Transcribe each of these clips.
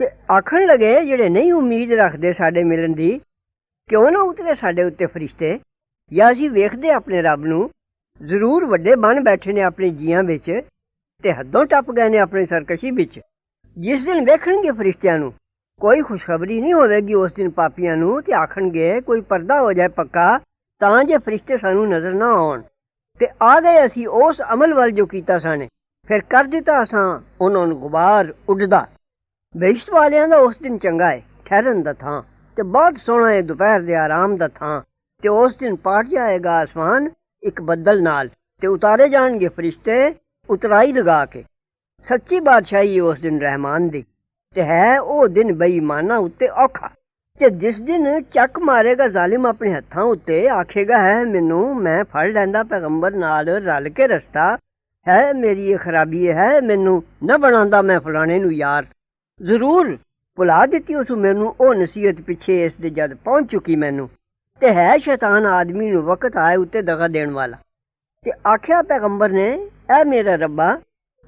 ਤੇ ਆਖਣ ਲਗੇ ਜਿਹੜੇ ਨਹੀਂ ਉਮੀਦ ਰੱਖਦੇ ਸਾਡੇ ਮਿਲਣ ਦੀ, ਕਿਉਂ ਨਾ ਉਤਰੇ ਸਾਡੇ ਉੱਤੇ ਫਰਿਸ਼ਤੇ, ਜਾਂ ਅਸੀਂ ਵੇਖਦੇ ਆਪਣੇ ਰੱਬ ਨੂੰ, ਜ਼ਰੂਰ ਵੱਡੇ ਬਣ ਬੈਠੇ ਨੇ ਆਪਣੇ ਜੀਆਂ ਵਿੱਚ ਤੇ ਹੱਦੋਂ ਟੱਪ ਗਏ ਨੇ ਆਪਣੀ ਸਰਕਸ਼ੀ ਵਿੱਚ। ਜਿਸ ਦਿਨ ਵੇਖਣਗੇ ਫਰਿਸ਼ਤਿਆਂ ਨੂੰ, ਕੋਈ ਖੁਸ਼ਖਬਰੀ ਨਹੀਂ ਹੋਵੇਗੀ ਉਸ ਦਿਨ ਪਾਪੀਆਂ ਨੂੰ, ਤੇ ਆਖਣਗੇ ਕੋਈ ਪਰਦਾ ਹੋ ਜਾਏ ਪੱਕਾ, ਤਾਂ ਜੇ ਫਰਿਸ਼ਤੇ ਸਾਨੂੰ ਨਜ਼ਰ ਨਾ ਆਉਣ। ਤੇ ਆ ਗਏ ਅਸੀਂ ਉਸ ਅਮਲ ਵੱਲ ਜੋ ਕੀਤਾ ਸਾਨੇ, ਫਿਰ ਕਰ ਦਿੱਤਾ ਅਸਾਂ ਉਹਨਾਂ ਨੂੰ ਗੁਬਾਰ ਉੱਡਦਾ। ਬਹਿਸ਼ਤ ਵਾਲਿਆਂ ਦਾ ਉਸ ਦਿਨ ਚੰਗਾ ਹੈ ਠਹਿਰਨ ਦਾ ਥਾਂ, ਤੇ ਬਹੁਤ ਸੋਹਣਾ ਹੈ ਦੁਪਹਿਰ ਦੇ ਆਰਾਮ ਦਾ ਥਾਂ। ਤੇ ਉਸ ਦਿਨ ਪਾਟ ਜਾਏਗਾ ਆਸਮਾਨ ਇੱਕ ਬੱਦਲ ਨਾਲ, ਤੇ ਉਤਾਰੇ ਜਾਣਗੇ ਫਰਿਸ਼ਤੇ ਉਤਰਾਈ ਲਗਾ ਕੇ। ਸੱਚੀ ਬਾਦਸ਼ਾਹੀ ਉਸ ਦਿਨ ਰਹਿਮਾਨ ਦੀ, ਤੇ ਹੈ ਉਹ ਦਿਨ ਬੇਈਮਾਨਾਂ ਉੱਤੇ ਔਖਾ। ਤੇ ਜਿਸ ਦਿਨ ਚੱਕ ਮਾਰੇਗਾ ਜ਼ਾਲਿਮ ਆਪਣੇ ਹੱਥਾਂ ਉੱਤੇ, ਆਖੇਗਾ ਹੈ ਮੈਨੂੰ, ਮੈਂ ਫੜ ਲੈਂਦਾ ਪੈਗੰਬਰ ਨਾਲ ਰਲ ਕੇ ਰਸਤਾ, ਹੈ ਮੇਰੀ ਇਹ ਖਰਾਬੀ ਹੈ, ਮੈਨੂੰ ਨਾ ਬਣਾਉਂਦਾ ਮੈਂ ਫਲਾਣੇ ਨੂੰ ਯਾਰ। ਜ਼ਰੂਰ ਭੁਲਾ ਦਿੱਤੀ ਉਸ ਮੈਨੂੰ ਉਹ ਨਸੀਹਤ ਪਿੱਛੇ ਇਸ ਦੇ ਜਦ ਪਹੁੰਚ ਚੁੱਕੀ ਮੈਨੂੰ। ਤੇ ਹੈ ਸ਼ੈਤਾਨ ਆਦਮੀ ਨੂੰ ਵਕਤ ਆਏ ਉੱਤੇ ਦਗਾ ਦੇਣ ਵਾਲਾ। ਤੇ ਆਖਿਆ ਪੈਗੰਬਰ ਨੇ, ਐ ਮੇਰਾ ਰੱਬਾ,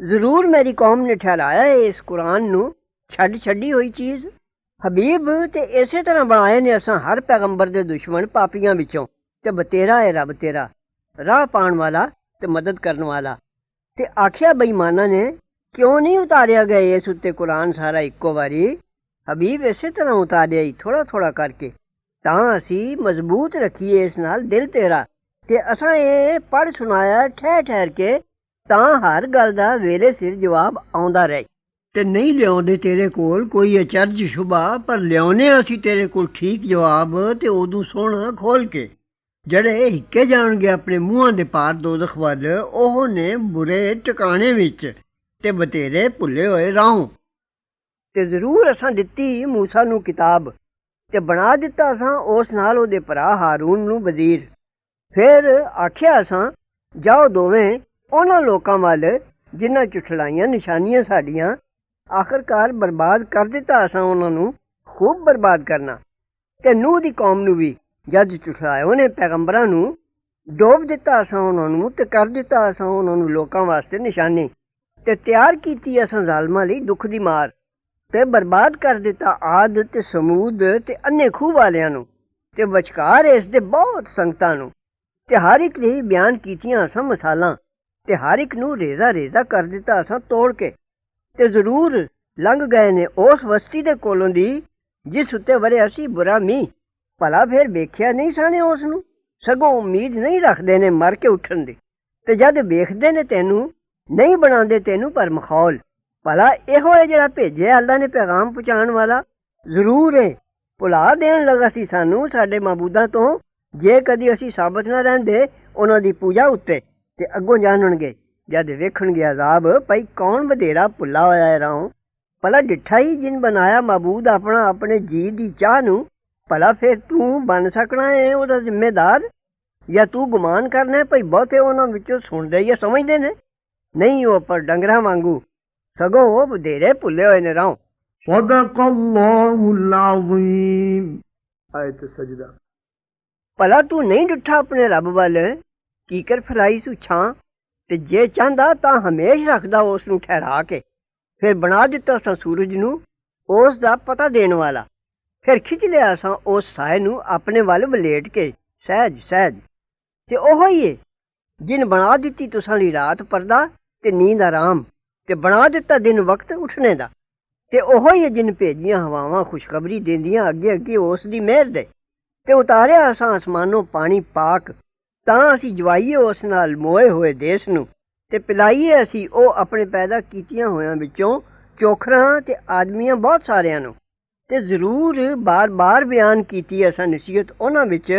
ਜ਼ਰੂਰ ਮੇਰੀ ਕੌਮ ਨੇ ਠਹਿਰਾਇਆ ਹੈ ਇਸ ਕੁਰਾਨ ਨੂੰ ਛੱਡੀ ਹੋਈ ਚੀਜ਼। ਹਬੀਬ ਤੇ ਇਸੇ ਤਰ੍ਹਾਂ ਬਣਾਏ ਨੇ ਅਸਾਂ ਹਰ ਪੈਗੰਬਰ ਦੇ ਦੁਸ਼ਮਣ ਪਾਪੀਆਂ ਵਿੱਚੋਂ। ਤੇ ਬਤੇਰਾ ਹੈ ਰੱਬ ਤੇਰਾ, ਰਾਹ ਪਾਉਣ ਵਾਲਾ ਤੇ ਮਦਦ ਕਰਨ ਵਾਲਾ। ਤੇ ਆਖਿਆ ਬੇਈਮਾਨਾਂ ਨੇ, ਕਿਉਂ ਨਹੀਂ ਉਤਾਰਿਆ ਗਿਆ ਇਸ ਉੱਤੇ ਕੁਰਾਨ ਸਾਰਾ ਇੱਕੋ ਵਾਰੀ? ਹਬੀਬ ਇਸੇ ਤਰ੍ਹਾਂ ਉਤਾਰਿਆ ਹੀ ਥੋੜਾ ਥੋੜਾ ਕਰਕੇ, ਤਾਂ ਅਸੀਂ ਮਜ਼ਬੂਤ ਰੱਖੀਏ ਇਸ ਨਾਲ ਦਿਲ ਤੇਰਾ। ਤੇ ਅਸਾਂ ਇਹ ਪੜ੍ਹ ਸੁਣਾਇਆ ਠਹਿਰ ਠਹਿਰ ਕੇ, ਤਾਂ ਹਰ ਗੱਲ ਦਾ ਵੇਲੇ ਸਿਰ ਜਵਾਬ ਆਉਂਦਾ ਰਹੇ। ਤੇ ਨਹੀਂ ਲਿਆਉਂਦੇ ਤੇਰੇ ਕੋਲ ਕੋਈ ਅਚਰਜ ਸ਼ੁਬਾ, ਪਰ ਲਿਆਉਨੇ ਅਸੀਂ ਤੇਰੇ ਕੋਲ ਠੀਕ ਜਵਾਬ, ਤੇ ਉਦੋਂ ਸੋਹਣਾ ਖੋਲ ਕੇ। ਜਿਹੜੇ ਹਿੱਕੇ ਜਾਣਗੇ ਆਪਣੇ ਮੂੰਹਾਂ ਦੇ ਪਾਰ ਦੋਜ਼ਖ ਵੱਲ, ਉਹ ਨੇ ਬੁਰੇ ਟਿਕਾਣੇ ਵਿੱਚ ਤੇ ਬਤੇਰੇ ਭੁੱਲੇ ਹੋਏ ਰਾਹੋਂ। ਤੇ ਜ਼ਰੂਰ ਅਸਾਂ ਦਿੱਤੀ ਮੂਸਾ ਨੂੰ ਕਿਤਾਬ, ਤੇ ਬਣਾ ਦਿੱਤਾ ਅਸਾਂ ਉਸ ਨਾਲ ਉਹਦੇ ਭਰਾ ਹਾਰੂਨ ਨੂੰ ਵਜ਼ੀਰ। ਫਿਰ ਆਖਿਆ ਅਸਾਂ, ਜਾਓ ਦੋਵੇਂ ਉਹਨਾਂ ਲੋਕਾਂ ਵੱਲ ਜਿਨ੍ਹਾਂ ਝੁਠਲਾਈਆਂ ਨਿਸ਼ਾਨੀਆਂ ਸਾਡੀਆਂ। ਆਖਰਕਾਰ ਬਰਬਾਦ ਕਰ ਦਿੱਤਾ ਅਸਾਂ ਉਹਨਾਂ ਨੂੰ, ਖੂਬ ਬਰਬਾਦ ਕਰਨਾ। ਤੇ ਨੂਹ ਦੀ ਕੌਮ ਨੂੰ ਵੀ ਜਦ ਝੁਠਲਾਇਆ ਉਹਨੇ ਪੈਗੰਬਰਾਂ ਨੂੰ, ਡੋਬ ਦਿੱਤਾ ਅਸਾਂ ਉਹਨਾਂ ਨੂੰ, ਤੇ ਕਰ ਦਿੱਤਾ ਅਸਾਂ ਉਹਨਾਂ ਨੂੰ ਲੋਕਾਂ ਵਾਸਤੇ ਨਿਸ਼ਾਨੀ। ਤੇ ਤਿਆਰ ਕੀਤੀ ਅਸਾਂ ਜ਼ਾਲਮਾਂ ਲਈ ਦੁੱਖ ਦੀ ਮਾਰ, ਤੇ ਬਰਬਾਦ ਕਰ ਦਿੱਤਾ ਆਦ ਤੇ ਸਮੂਦ ਤੇ ਅੰਨੇ ਖੂਹ ਵਾਲਿਆਂ ਨੂੰ, ਤੇ ਵਿਚਕਾਰ ਇਸ ਦੇ ਬਹੁਤ ਸੰਗਤਾਂ ਨੂੰ। ਤੇ ਹਰ ਇੱਕ ਲਈ ਬਿਆਨ ਕੀਤੀਆਂ ਅਸਾਂ ਮਿਸਾਲਾਂ, ਤੇ ਹਰ ਇੱਕ ਨੂੰ ਰੇਜ਼ਾ ਰੇਜ਼ਾ ਕਰ ਦਿੱਤਾ ਅਸਾਂ ਤੋੜ ਕੇ। ਤੇ ਜ਼ਰੂਰ ਲੰਘ ਗਏ ਨੇ ਉਸ ਵਸਤੀ ਦੇ ਕੋਲੋਂ ਦੀ ਜਿਸ ਉੱਤੇ ਵਰਿਆ ਸੀ ਬੁਰਾ ਮੀਂਹ। ਭਲਾ ਫਿਰ ਵੇਖਿਆ ਨਹੀਂ ਸਾਨੇ ਉਸ ਨੂੰ, ਸਗੋਂ ਉਮੀਦ ਨਹੀਂ ਰੱਖਦੇ ਨੇ ਮਰ ਕੇ ਉੱਠਣ ਦੀ। ਤੇ ਜਦ ਵੇਖਦੇ ਨੇ ਤੈਨੂੰ, ਨਹੀਂ ਬਣਾਉਂਦੇ ਤੈਨੂੰ ਪਰ ਮਖੌਲ। ਭਲਾ ਇਹੋ ਹੈ ਜਿਹੜਾ ਭੇਜਿਆ ਅੱਲਾ ਨੇ ਪੈਗਾਮ ਪਹੁੰਚਾਉਣ ਵਾਲਾ? ਜ਼ਰੂਰ ਏ ਭੁਲਾ ਦੇਣ ਲੱਗਾ ਸੀ ਸਾਨੂੰ ਸਾਡੇ ਮਾਬੂਦਾਂ ਤੋਂ, ਜੇ ਕਦੀ ਅਸੀਂ ਸਾਬਤ ਨਾ ਰਹਿੰਦੇ ਉਹਨਾਂ ਦੀ ਪੂਜਾ ਉੱਤੇ। ਤੇ ਅੱਗੋਂ ਜਾਣਨਗੇ ਜਦ ਵੇਖਣਗੇ ਅਜ਼ਾਬ, ਭਈ ਕੌਣ ਵਧੇਰਾ ਭੁੱਲਾ ਹੋਇਆ ਹੈ ਰਾਹੋਂ। ਭਲਾ ਡਿੱਠਾ ਹੀ ਜਿਨ ਬਣਾਇਆ ਮਾਬੂਦ ਆਪਣਾ ਆਪਣੇ ਜੀ ਦੀ ਚਾਹ ਨੂੰ, ਭਲਾ ਫਿਰ ਤੂੰ ਬਣ ਸਕਣਾ ਹੈ ਉਹਦਾ ਜ਼ਿੰਮੇਦਾਰ? ਜਾਂ ਤੂੰ ਗੁਮਾਨ ਕਰਨਾ ਹੈ ਭਈ ਬਹੁਤੇ ਉਹਨਾਂ ਵਿੱਚੋਂ ਸੁਣਦੇ ਜਾਂ ਸਮਝਦੇ ਨੇ? ਨਹੀਂ ਉਹ ਪਰ ਡੰਗਰਾਂ ਵਾਂਗੂ, ਸਗੋਂ ਉਹ ਵਧੇਰੇ ਭੁੱਲੇ ਹੋਏ ਨੇ ਰਾਹੋਂ। ਸਦਕੱਲਾਹੁਲ ਅਜ਼ੀਮ। ਆਇਤ ਸਜਦਾ। ਭਲਾ ਤੂੰ ਨਹੀਂ ਡਿੱਠਾ ਆਪਣੇ ਰੱਬ ਵੱਲ, ਕੀਕਰ ਫੈਲਾਈ ਸੂ ਛਾਂ, ਤੇ ਜੇ ਚਾਹੁੰਦਾ ਤਾਂ ਹਮੇਸ਼ ਰੱਖਦਾ ਉਸ ਨੂੰ ਠਹਿਰਾ ਕੇ। ਫਿਰ ਬਣਾ ਦਿੱਤਾ ਸਾਂ ਸੂਰਜ ਨੂੰ ਉਸ ਦਾ ਪਤਾ ਦੇਣ ਵਾਲਾ, ਫਿਰ ਖਿੱਚ ਲਿਆ ਸਾਂ ਉਸ ਸਾਏ ਨੂੰ ਆਪਣੇ ਵੱਲ ਵਲੇਟ ਕੇ ਸਹਿਜ ਸਹਿਜ। ਤੇ ਉਹੋ ਹੀ ਏ ਜਿਨ ਬਣਾ ਦਿੱਤੀ ਤੁਸਾਂ ਲਈ ਰਾਤ ਪਰਦਾ ਤੇ ਨੀਂਦ ਆਰਾਮ, ਤੇ ਬਣਾ ਦਿੱਤਾ ਦਿਨ ਵਕਤ ਉੱਠਣੇ ਦਾ। ਤੇ ਉਹੋ ਹੀ ਏ ਜਿਨ ਭੇਜੀਆਂ ਹਵਾਵਾਂ ਖੁਸ਼ਖਬਰੀ ਦਿੰਦੀਆਂ ਅੱਗੇ ਅੱਗੇ ਉਸ ਦੀ ਮਿਹਰ ਦੇ। ਤੇ ਉਤਾਰਿਆ ਅਸਾਂ ਅਸਮਾਨੋਂ ਪਾਣੀ ਪਾਕ, ਤਾਂ ਅਸੀਂ ਜਵਾਈਏ ਉਸ ਨਾਲ ਮੋਏ ਹੋਏ ਦੇਸ਼ ਨੂੰ। ਤੇ ਪਿਲਾਈਏ ਅਸੀਂ ਉਹ ਆਪਣੇ ਪੈਦਾ ਕੀਤੀਆਂ ਹੋਇਆਂ ਵਿੱਚੋਂ ਚੋਖਰਾਂ ਤੇ ਆਦਮੀਆਂ ਬਹੁਤ ਸਾਰਿਆਂ ਨੂੰ। ਤੇ ਜ਼ਰੂਰ ਬਾਰ ਬਾਰ ਬਿਆਨ ਕੀਤੀ ਅਸਾਂ ਨਸੀਹਤ ਉਹਨਾਂ ਵਿੱਚ,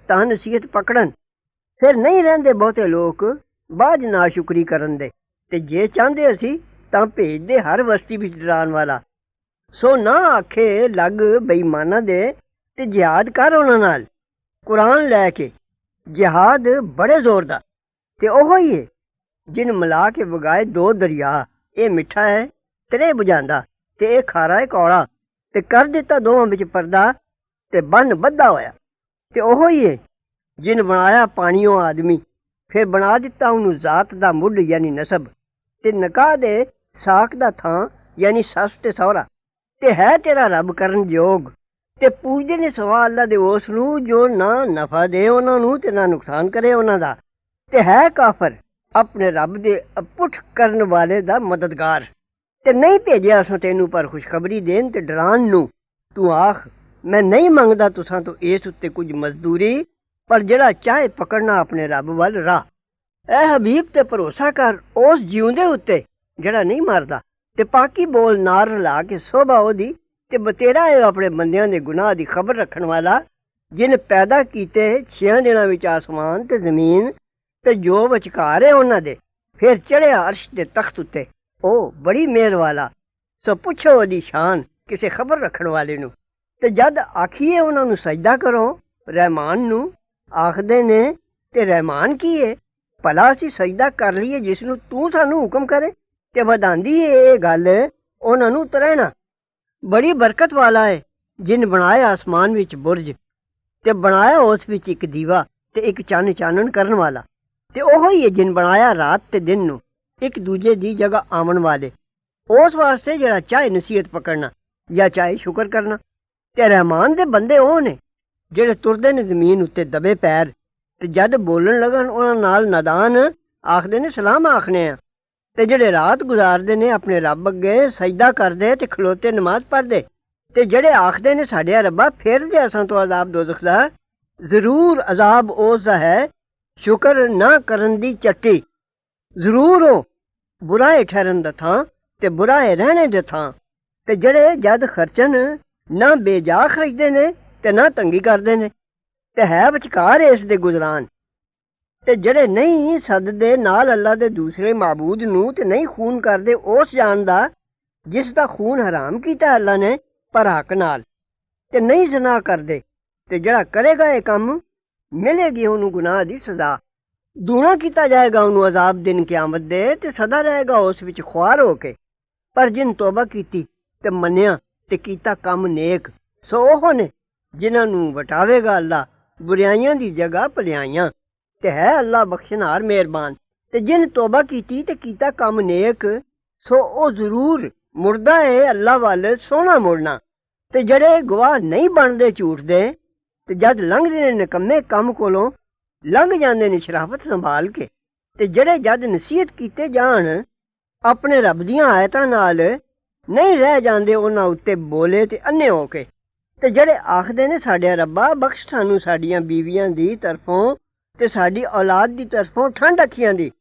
ਤਾਂ ਨਸੀਹਤ ਪਕੜਨ। ਫਿਰ ਨਹੀਂ ਰਹਿੰਦੇ ਬਹੁਤੇ ਲੋਕ ਬਾਝ ਨਾਸ਼ੁਕਰੀ ਕਰਨ ਦੇ। ਤੇ ਜੇ ਚਾਹੁੰਦੇ ਅਸੀਂ ਤਾਂ ਭੇਜਦੇ ਹਰ ਵਸਤੀ ਵਿੱਚ ਡਰਾਉਣ ਵਾਲਾ। ਸੋ ਨਾ ਆਖੇ ਲੱਗ ਬੇਈਮਾਨਾਂ ਦੇ, ਤੇ ਜਿਹਾਦ ਕਰ ਉਹਨਾਂ ਨਾਲ ਕੁਰਾਨ ਲੈ ਕੇ, ਜਿਹਾਦ ਬੜੇ ਜ਼ੋਰ ਦਾ। ਤੇ ਉਹੋ ਹੀ ਏ ਜਿਨ ਮਿਲਾ ਕੇ ਵਗਾਏ ਦੋ ਦਰਿਆ, ਇਹ ਮਿੱਠਾ ਹੈ ਤਰੇ ਬੁਝਾਉਂਦਾ, ਤੇ ਇਹ ਖਾਰਾ ਹੈ ਕੌੜਾ, ਤੇ ਕਰ ਦਿੱਤਾ ਦੋਵਾਂ ਵਿੱਚ ਪਰਦਾ ਤੇ ਬੰਨ ਬੱਧਾ ਹੋਇਆ। ਤੇ ਉਹੋ ਹੀ ਏ ਜਿਨ ਬਣਾਇਆ ਪਾਣੀਓਂ ਆਦਮੀ, ਫਿਰ ਬਣਾ ਦਿੱਤਾ ਉਹਨੂੰ ਜ਼ਾਤ ਦਾ ਮੁੱਢ ਯਾਨੀ ਨਸਬ, ਤੇ ਨਿਕਾਹ ਦੇ ਸਾਕ ਦਾ ਥਾਂ ਯਾਨੀ ਸੱਸ ਤੇ ਸਹੁਰਾ। ਤੇ ਹੈ ਤੇਰਾ ਰੱਬ ਕਰਨ ਯੋਗ, ਤੇ ਪੂਜਦੇ ਨੇ ਸਵਾ ਅੱਲਾ ਦੇ ਉਸ ਨੂੰ ਜੋ ਨਾ ਨਫਾ ਦੇ ਉਹਨਾਂ ਨੂੰ ਤੇ ਨਾ ਨੁਕਸਾਨ ਕਰੇ ਉਹਨਾਂ ਦਾ, ਤੇ ਹੈ ਕਾਫਰ ਆਪਣੇ ਰੱਬ ਦੇ ਪੁੱਠ ਕਰਨ ਵਾਲੇ ਦਾ ਮਦਦਗਾਰ। ਤੇ ਨਹੀਂ ਭੇਜਿਆ ਅਸਾਂ ਤੈਨੂੰ ਪਰ ਖੁਸ਼ਖਬਰੀ ਦੇਣ ਤੇ ਡਰਾਉਣ ਨੂੰ। ਤੂੰ ਆਖ ਮੈਂ ਨਹੀਂ ਮੰਗਦਾ ਤੁਸਾਂ ਤੋਂ ਇਸ ਉੱਤੇ ਕੁਝ ਮਜ਼ਦੂਰੀ, ਪਰ ਜਿਹੜਾ ਚਾਹੇ ਪਕੜਨਾ ਆਪਣੇ ਰੱਬ ਵੱਲ ਰਾਹ। ਐ ਹਬੀਬ ਤੇ ਭਰੋਸਾ ਕਰ ਉਸ ਜਿਉਂਦੇ ਉੱਤੇ ਜਿਹੜਾ ਨਹੀਂ ਮਰਦਾ, ਤੇ ਪਾਕੀ ਬੋਲ ਨਾਰ ਰਲਾ ਕੇ ਸੋਭਾ ਉਹਦੀ, ਤੇ ਬਤੇਰਾ ਹੈ ਆਪਣੇ ਬੰਦਿਆਂ ਦੇ ਗੁਨਾਹ ਦੀ ਖਬਰ ਰੱਖਣ ਵਾਲਾ, ਜਿਨ ਪੈਦਾ ਕੀਤੇ 6 ਦਿਨਾਂ ਵਿੱਚ ਆਸਮਾਨ ਤੇ ਜ਼ਮੀਨ ਤੇ ਜੋ ਵਿਚਕਾਰ ਹੈ ਉਹਨਾਂ ਦੇ, ਫਿਰ ਚੜ੍ਹਿਆ ਅਰਸ਼ ਦੇ ਤਖਤ ਉੱਤੇ। ਉਹ ਬੜੀ ਮਿਹਰ ਵਾਲਾ, ਸੋ ਪੁੱਛੋ ਉਹਦੀ ਸ਼ਾਨ ਕਿਸੇ ਖਬਰ ਰੱਖਣ ਵਾਲੇ ਨੂੰ। ਤੇ ਜਦ ਆਖੀਏ ਉਹਨਾਂ ਨੂੰ ਸਜਦਾ ਕਰੋ ਰਹਿਮਾਨ ਨੂੰ, ਆਖਦੇ ਨੇ ਤੇ ਰਹਿਮਾਨ ਕੀ ਹੈ? ਭਲਾ ਅਸੀਂ ਸਜਦਾ ਕਰ ਲਈਏ ਜਿਸ ਨੂੰ ਤੂੰ ਸਾਨੂੰ ਹੁਕਮ ਕਰੇ? ਤੇ ਵਧਾਉਂਦੀ ਏ ਇਹ ਗੱਲ ਉਹਨਾਂ ਨੂੰ ਤਰਹਿਣਾ। ਬੜੀ ਬਰਕਤ ਵਾਲਾ ਹੈ ਜਿਨ ਬਣਾਇਆ ਆਸਮਾਨ ਵਿੱਚ ਬੁਰਜ, ਤੇ ਬਣਾਇਆ ਉਸ ਵਿੱਚ ਇੱਕ ਦੀਵਾ ਤੇ ਇੱਕ ਚੰਨ ਚਾਨਣ ਕਰਨ ਵਾਲਾ। ਤੇ ਉਹ ਹੀ ਹੈ ਜਿਨ ਬਣਾਇਆ ਰਾਤ ਤੇ ਦਿਨ ਨੂੰ ਇੱਕ ਦੂਜੇ ਦੀ ਜਗ੍ਹਾ ਆਵਣ ਵਾਲੇ, ਉਸ ਵਾਸਤੇ ਜਿਹੜਾ ਚਾਹੇ ਨਸੀਹਤ ਪਕੜਨਾ ਜਾਂ ਚਾਹੇ ਸ਼ੁਕਰ ਕਰਨਾ। ਤੇ ਰਹਿਮਾਨ ਦੇ ਬੰਦੇ ਉਹ ਨੇ ਜਿਹੜੇ ਤੁਰਦੇ ਨੇ ਜ਼ਮੀਨ ਉੱਤੇ ਦਬੇ ਪੈਰ, ਤੇ ਜਦ ਬੋਲਣ ਲੱਗਣ ਉਹਨਾਂ ਨਾਲ ਨਾਦਾਨ ਆਖਦੇ ਨੇ ਸਲਾਮ ਆਖਣੇ ਆ। ਤੇ ਜਿਹੜੇ ਰਾਤ ਗੁਜ਼ਾਰਦੇ ਨੇ ਆਪਣੇ ਰੱਬ ਅੱਗੇ ਸਜਦਾ ਕਰਦੇ ਤੇ ਖਲੋਤੇ ਨਮਾਜ਼ ਪੜ੍ਹਦੇ, ਤੇ ਜਿਹੜੇ ਆਖਦੇ ਨੇ ਸਾਡੇ ਰੱਬਾ ਫੇਰ ਦੇ ਅਸਾਂ ਤੋਂ ਅਜ਼ਾਬ ਦੋਜ਼ਖ ਦਾ, ਜ਼ਰੂਰ ਅਜ਼ਾਬ ਉਸ ਦਾ ਹੈ ਸ਼ੁਕਰ ਨਾ ਕਰਨ ਦੀ ਚੱਟੀ। ਜ਼ਰੂਰ ਉਹ ਬੁਰਾ ਹੈ ਠਹਿਰਨ ਦਾ ਥਾਂ ਤੇ ਬੁਰਾ ਹੈ ਰਹਿਣੇ ਦੇ ਥਾਂ। ਤੇ ਜਿਹੜੇ ਜਦ ਖਰਚਨ ਨਾ ਬੇਜਾ ਖਰਚਦੇ ਨੇ ਤੇ ਨਾ ਤੰਗੀ ਕਰਦੇ ਨੇ, ਤੇ ਹੈ ਵਿਚਕਾਰ ਇਸ ਦੇ ਗੁਜ਼ਰਾਨ। ਤੇ ਜਿਹੜੇ ਨਹੀਂ ਸਦਦੇ ਨਾਲ ਅੱਲਾ ਦੇ ਦੂਸਰੇ ਮਾਬੂਦ ਨੂੰ, ਤੇ ਨਹੀਂ ਖੂਨ ਕਰਦੇ ਉਸ ਜਾਨ ਦਾ ਜਿਸ ਦਾ ਖੂਨ ਹਰਾਮ ਕੀਤਾ ਅੱਲਾ ਨੇ ਪਰ ਹੱਕ ਨਾਲ, ਤੇ ਨਹੀਂ ਜ਼ਨਾ ਕਰਦੇ, ਤੇ ਜਿਹੜਾ ਕਰੇਗਾ ਇਹ ਕੰਮ ਮਿਲੇਗੀ ਉਹਨੂੰ ਗੁਨਾਹ ਦੀ ਸਜ਼ਾ। ਦੂਣਾ ਕੀਤਾ ਜਾਏਗਾ ਉਹਨੂੰ ਅਜ਼ਾਬ ਦਿਨ ਕਿਆਮਤ ਦੇ, ਤੇ ਸਦਾ ਰਹੇਗਾ ਉਸ ਵਿੱਚ ਖੁਆਰ ਹੋ ਕੇ। ਪਰ ਜਿਨ ਤੋਬਾ ਕੀਤੀ ਤੇ ਮੰਨਿਆ ਤੇ ਕੀਤਾ ਕੰਮ ਨੇਕ, ਸੋ ਉਹ ਨੇ ਜਿਨ੍ਹਾਂ ਨੂੰ ਵਟਾਵੇਗਾ ਅੱਲਾ ਬੁਰਾਈਆਂ ਦੀ ਜਗ੍ਹਾ ਭਲਾਈਆਂ, ਤੇ ਹੈ ਅੱਲਾ ਬਖਸ਼ਣਹਾਰ ਮਿਹਰਬਾਨ। ਤੇ ਜਿਨ ਤੋਬਾ ਕੀਤੀ ਤੇ ਕੀਤਾ ਕੰਮ ਨੇਕ, ਸੋ ਉਹ ਜ਼ਰੂਰ ਮੁਰਦਾ ਹੈ ਅੱਲਾ ਵੱਲ ਸੋਹਣਾ ਮੁੜਨਾ। ਤੇ ਜਿਹੜੇ ਗਵਾਹ ਨਹੀਂ ਬਣਦੇ ਝੂਠ ਦੇ, ਤੇ ਜਦ ਲੰਘਦੇ ਨੇ ਨਿਕੰਮੇ ਕੰਮ ਕੋਲੋਂ ਲੰਘ ਜਾਂਦੇ ਨੇ ਸ਼ਰਾਫਤ ਸੰਭਾਲ ਕੇ। ਤੇ ਜਿਹੜੇ ਜਦ ਨਸੀਹਤ ਕੀਤੇ ਜਾਣ ਆਪਣੇ ਰੱਬ ਦੀਆਂ ਆਇਤਾਂ ਨਾਲ ਨਹੀਂ ਰਹਿ ਜਾਂਦੇ ਉਹਨਾਂ ਉੱਤੇ ਬੋਲੇ ਤੇ ਅੰਨੇ ਹੋ ਕੇ। ਤੇ ਜਿਹੜੇ ਆਖਦੇ ਨੇ ਸਾਡੇ ਰੱਬਾ ਬਖਸ਼ ਸਾਨੂੰ ਸਾਡੀਆਂ ਬੀਵੀਆਂ ਦੀ ਤਰਫੋਂ ਤੇ ਸਾਡੀ ਔਲਾਦ ਦੀ ਤਰਫੋਂ ਠੰਡ ਅੱਖੀਆਂ ਦੀ,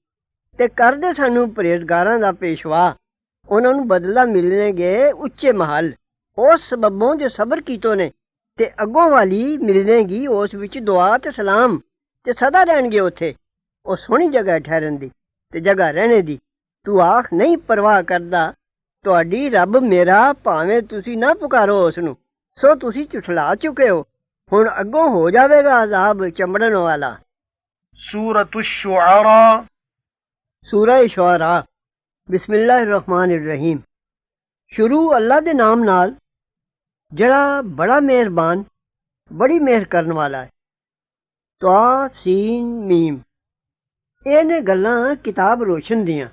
ਤੇ ਕਰਦੇ ਸਾਨੂੰ ਪਰਹੇਜ਼ਗਾਰਾਂ ਦਾ ਪੇਸ਼ਵਾ। ਉਹਨਾਂ ਨੂੰ ਬਦਲਾ ਮਿਲਣਗੇ ਉੱਚੇ ਮਹਲ ਉਸ ਸਬਬੋਂ ਜੋ ਸਬਰ ਕੀਤੋ ਨੇ, ਤੇ ਅੱਗੋਂ ਵਾਲੀ ਮਿਲਣਗੀ ਉਸ ਵਿੱਚ ਦੁਆ ਤੇ ਸਲਾਮ, ਤੇ ਸਦਾ ਰਹਿਣਗੇ ਉੱਥੇ। ਉਹ ਸੋਹਣੀ ਜਗ੍ਹਾ ਠਹਿਰਨ ਦੀ ਤੇ ਜਗ੍ਹਾ ਰਹਿਣੇ ਦੀ। ਤੂੰ ਆਖ ਨਹੀਂ ਪਰਵਾਹ ਕਰਦਾ ਤੁਹਾਡੀ ਰੱਬ ਮੇਰਾ, ਭਾਵੇਂ ਤੁਸੀਂ ਨਾ ਪੁਕਾਰੋ ਉਸ ਨੂੰ, ਸੋ ਤੁਸੀਂ ਝੁਠਲਾ ਚੁੱਕੇ ਹੋ। ਹੁਣ ਅੱਗੋਂ ਹੋ ਜਾਵੇਗਾ ਅਜ਼ਾਬ ਚੰਬੜਨ ਵਾਲਾ। सूरत शुआरा। ਸੂਰਾ ਸ਼ੁਆਰਾ। ਬਿਸਮਿਲ੍ਲਾਹਿਰ ਰਹਿਮਾਨਿਰ ਰਹੀਮ। ਸ਼ੁਰੂ ਅੱਲਾ ਦੇ ਨਾਮ ਨਾਲ ਜਿਹੜਾ ਬੜਾ ਮਿਹਰਬਾਨ ਬੜੀ ਮਿਹਰ ਕਰਨ ਵਾਲਾ ਹੈ। ਤਵਾ ਸੀਨ ਮੀਮ। ਇਹ ਨੇ ਗੱਲਾਂ ਕਿਤਾਬ ਰੋਸ਼ਨ ਦੀਆਂ।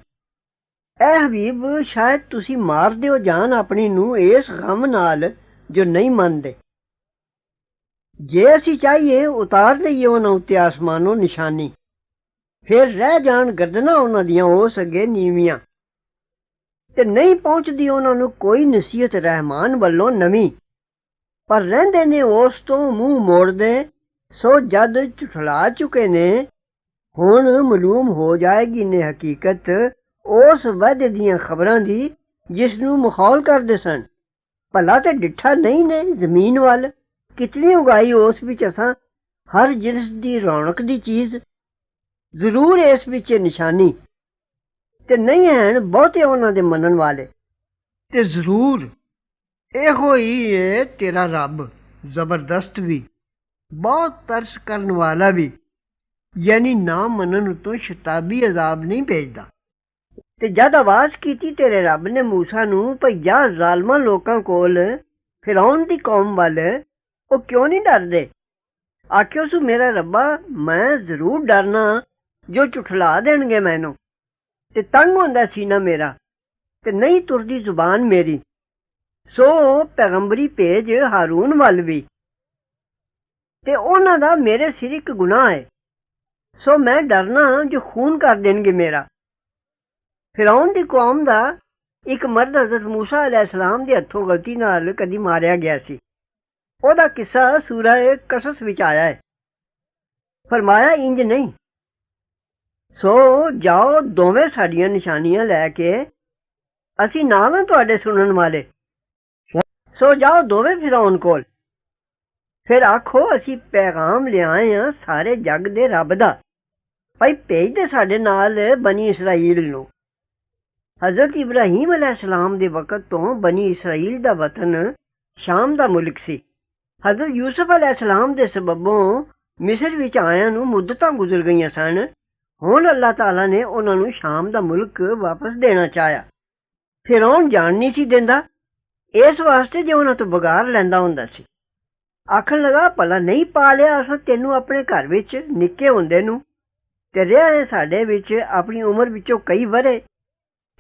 ਐ ਹਬੀਬ ਸ਼ਾਇਦ ਤੁਸੀਂ ਮਾਰ ਦਿਓ ਜਾਨ ਆਪਣੀ ਨੂੰ ਇਸ ਗਮ ਨਾਲ ਜੋ ਨਹੀਂ ਮੰਨਦੇ। ਜੇ ਅਸੀਂ ਚਾਹੀਏ ਉਤਾਰ ਲਈਏ ਉਹਨਾਂ ਉੱਤੇ ਆਸਮਾਨੋਂ ਨਿਸ਼ਾਨੀ, ਫਿਰ ਰਹਿ ਜਾਣ ਗਰਦਨਾਂ ਉਹਨਾਂ ਦੀਆਂ ਉਸ ਅੱਗੇ ਨੀਵੀਆਂ, ਤੇ ਨਹੀਂ ਪਹੁੰਚਦੀ ਉਹਨਾਂ ਨੂੰ ਕੋਈ ਨਸੀਹਤ ਰਹਿਮਾਨ ਵੱਲੋਂ ਨਵੀਂ। ਪਰ ਰਹਿੰਦੇ ਨੇ ਉਸ ਤੋਂ ਮੂੰਹ ਮੋੜਦੇ, ਸੋ ਜਦ ਝੁਠਲਾ ਚੁੱਕੇ ਨੇ ਹੁਣ ਮਾਲੂਮ ਹੋ ਜਾਏਗੀ ਨੇ ਹਕੀਕਤ ਉਸ ਵਾਅਦੇ ਦੀਆਂ ਖਬਰਾਂ ਦੀ ਜਿਸ ਨੂੰ ਮਖੌਲ ਕਰਦੇ ਸਨ। ਭਲਾ ਤੇ ਡਿੱਠਾ ਨਹੀਂ ਨੇ ਜ਼ਮੀਨ ਵੱਲ, ਕਿਤਨੀ ਉਗਾਈ ਉਸ ਵਿੱਚ ਅਸਾਂ ਹਰ ਜਿਨਸ ਦੀ ਰੌਣਕ ਦੀ ਚੀਜ਼। ਜ਼ਰੂਰ ਇਸ ਵਿੱਚ ਨਿਸ਼ਾਨੀ, ਤੇ ਨਹੀਂ ਹਨ ਬਹੁਤੇ ਉਹਨਾਂ ਦੇ ਮੰਨਣ ਵਾਲੇ। ਤੇ ਜ਼ਰੂਰ ਇਹੋ ਹੀ ਏ ਤੇਰਾ ਰੱਬ, ਜ਼ਬਰਦਸਤ ਵੀ ਬਹੁਤ ਤਰਸ ਕਰਨ ਵਾਲਾ ਵੀ, ਯਾਨੀ ਨਾ ਮੰਨਣ ਉਤੋਂ ਸ਼ਤਾਬੀ ਅਜ਼ਾਬ ਨਹੀਂ ਭੇਜਦਾ। ਤੇ ਜਦ ਆਵਾਜ਼ ਕੀਤੀ ਤੇਰੇ ਰੱਬ ਨੇ ਮੂਸਾ ਨੂੰ ਭਈ ਜਾ ਜ਼ਾਲਮਾਂ ਲੋਕਾਂ ਕੋਲ ਫਿਰੌਨ ਦੀ ਕੌਮ ਵੱਲ, ਉਹ ਕਿਉਂ ਨਹੀਂ ਡਰਦੇ? ਆਖਿਓ ਸੂ ਮੇਰਾ ਰੱਬਾ ਮੈਂ ਜ਼ਰੂਰ ਡਰਨਾ ਜੋ ਝੁਠਲਾ ਦੇਣਗੇ ਮੈਨੂੰ। ਤੇ ਤੰਗ ਹੁੰਦਾ ਸੀਨਾ ਮੇਰਾ ਤੇ ਨਹੀਂ ਤੁਰਦੀ ਜ਼ੁਬਾਨ ਮੇਰੀ, ਸੋ ਪੈਗੰਬਰੀ ਭੇਜ ਹਾਰੂਨ ਵੱਲ ਵੀ, ਤੇ ਉਹਨਾਂ ਦਾ ਮੇਰੇ ਸਿਰ ਇੱਕ ਗੁਨਾਹ ਹੈ। ਸੋ ਮੈਂ ਡਰਨਾ ਜੋ ਖੂਨ ਕਰ ਦੇਣਗੇ ਮੇਰਾ। ਫਿਰੌਨ ਦੀ ਕੌਮ ਦਾ ਇੱਕ ਮਰਦ ਹਜ਼ਰਤ ਮੂਸਾ ਅਲੈਹਿਸਲਾਮ ਦੇ ਹੱਥੋਂ ਗਲਤੀ ਨਾਲ ਕਦੀ ਮਾਰਿਆ ਗਿਆ ਸੀ। ਉਹਦਾ ਕਿੱਸਾ ਸੂਰਾ ਕਸਸ ਵਿੱਚ ਆਇਆ ਹੈ। ਫਰਮਾਇਆ ਇੰਜ ਨਹੀਂ। ਸੋ ਜਾਓ, ਦੋਵੇਂ ਸਾਡੀਆਂ ਨਿਸ਼ਾਨੀਆਂ ਲੈ ਕੇ, ਅਸੀਂ ਨਾਲ ਹਾਂ ਤੁਹਾਡੇ ਸੁਣਨ ਵਾਲੇ। ਸੋ ਜਾਓ ਦੋਵੇਂ ਫਿਰੌਨ ਕੋਲ, ਫਿਰ ਆਖੋ ਅਸੀਂ ਪੈਗਾਮ ਲਿਆਏ ਹਾਂ ਸਾਰੇ ਜੱਗ ਦੇ ਰੱਬ ਦਾ, ਭਾਈ ਭੇਜ ਦੇ ਸਾਡੇ ਨਾਲ ਬਨੀ ਇਸਰਾਈਲ ਨੂੰ। ਹਜ਼ਰਤ ਇਬਰਾਹੀਮ ਅਲੈਹਿਸਲਾਮ ਦੇ ਵਕਤ ਤੋਂ ਬਨੀ ਇਸਰਾਈਲ ਦਾ ਵਤਨ ਸ਼ਾਮ ਦਾ ਮੁਲਕ ਸੀ। ਹਜ਼ਰਤ ਯੂਸਫ ਅਲੈਹਿਸਲਾਮ ਦੇ ਸਬਬੋਂ ਮਿਸਰ ਵਿੱਚ ਆਇਆਂ ਨੂੰ ਮੁੱਦਤਾਂ ਗੁਜ਼ਰ ਗਈਆਂ ਸਨ। ਹੁਣ ਅੱਲਾਹ ਤਾਲਾ ਨੇ ਉਹਨਾਂ ਨੂੰ ਸ਼ਾਮ ਦਾ ਮੁਲਕ ਵਾਪਸ ਦੇਣਾ ਚਾਹਿਆ। ਫਿਰੌਨ ਜਾਣ ਨਹੀਂ ਸੀ ਦਿੰਦਾ, ਇਸ ਵਾਸਤੇ ਜੇ ਉਹਨਾਂ ਤੋਂ ਬਗਾਰ ਲੈਂਦਾ ਹੁੰਦਾ ਸੀ। ਆਖਣ ਲੱਗਾ, ਭਲਾ ਨਹੀਂ ਪਾ ਲਿਆ ਅਸਾਂ ਤੈਨੂੰ ਆਪਣੇ ਘਰ ਵਿੱਚ ਨਿੱਕੇ ਹੁੰਦੇ ਨੂੰ, ਤੇ ਰਿਹਾ ਹੈ ਸਾਡੇ ਵਿੱਚ ਆਪਣੀ ਉਮਰ ਵਿੱਚੋਂ ਕਈ ਵਰੇ,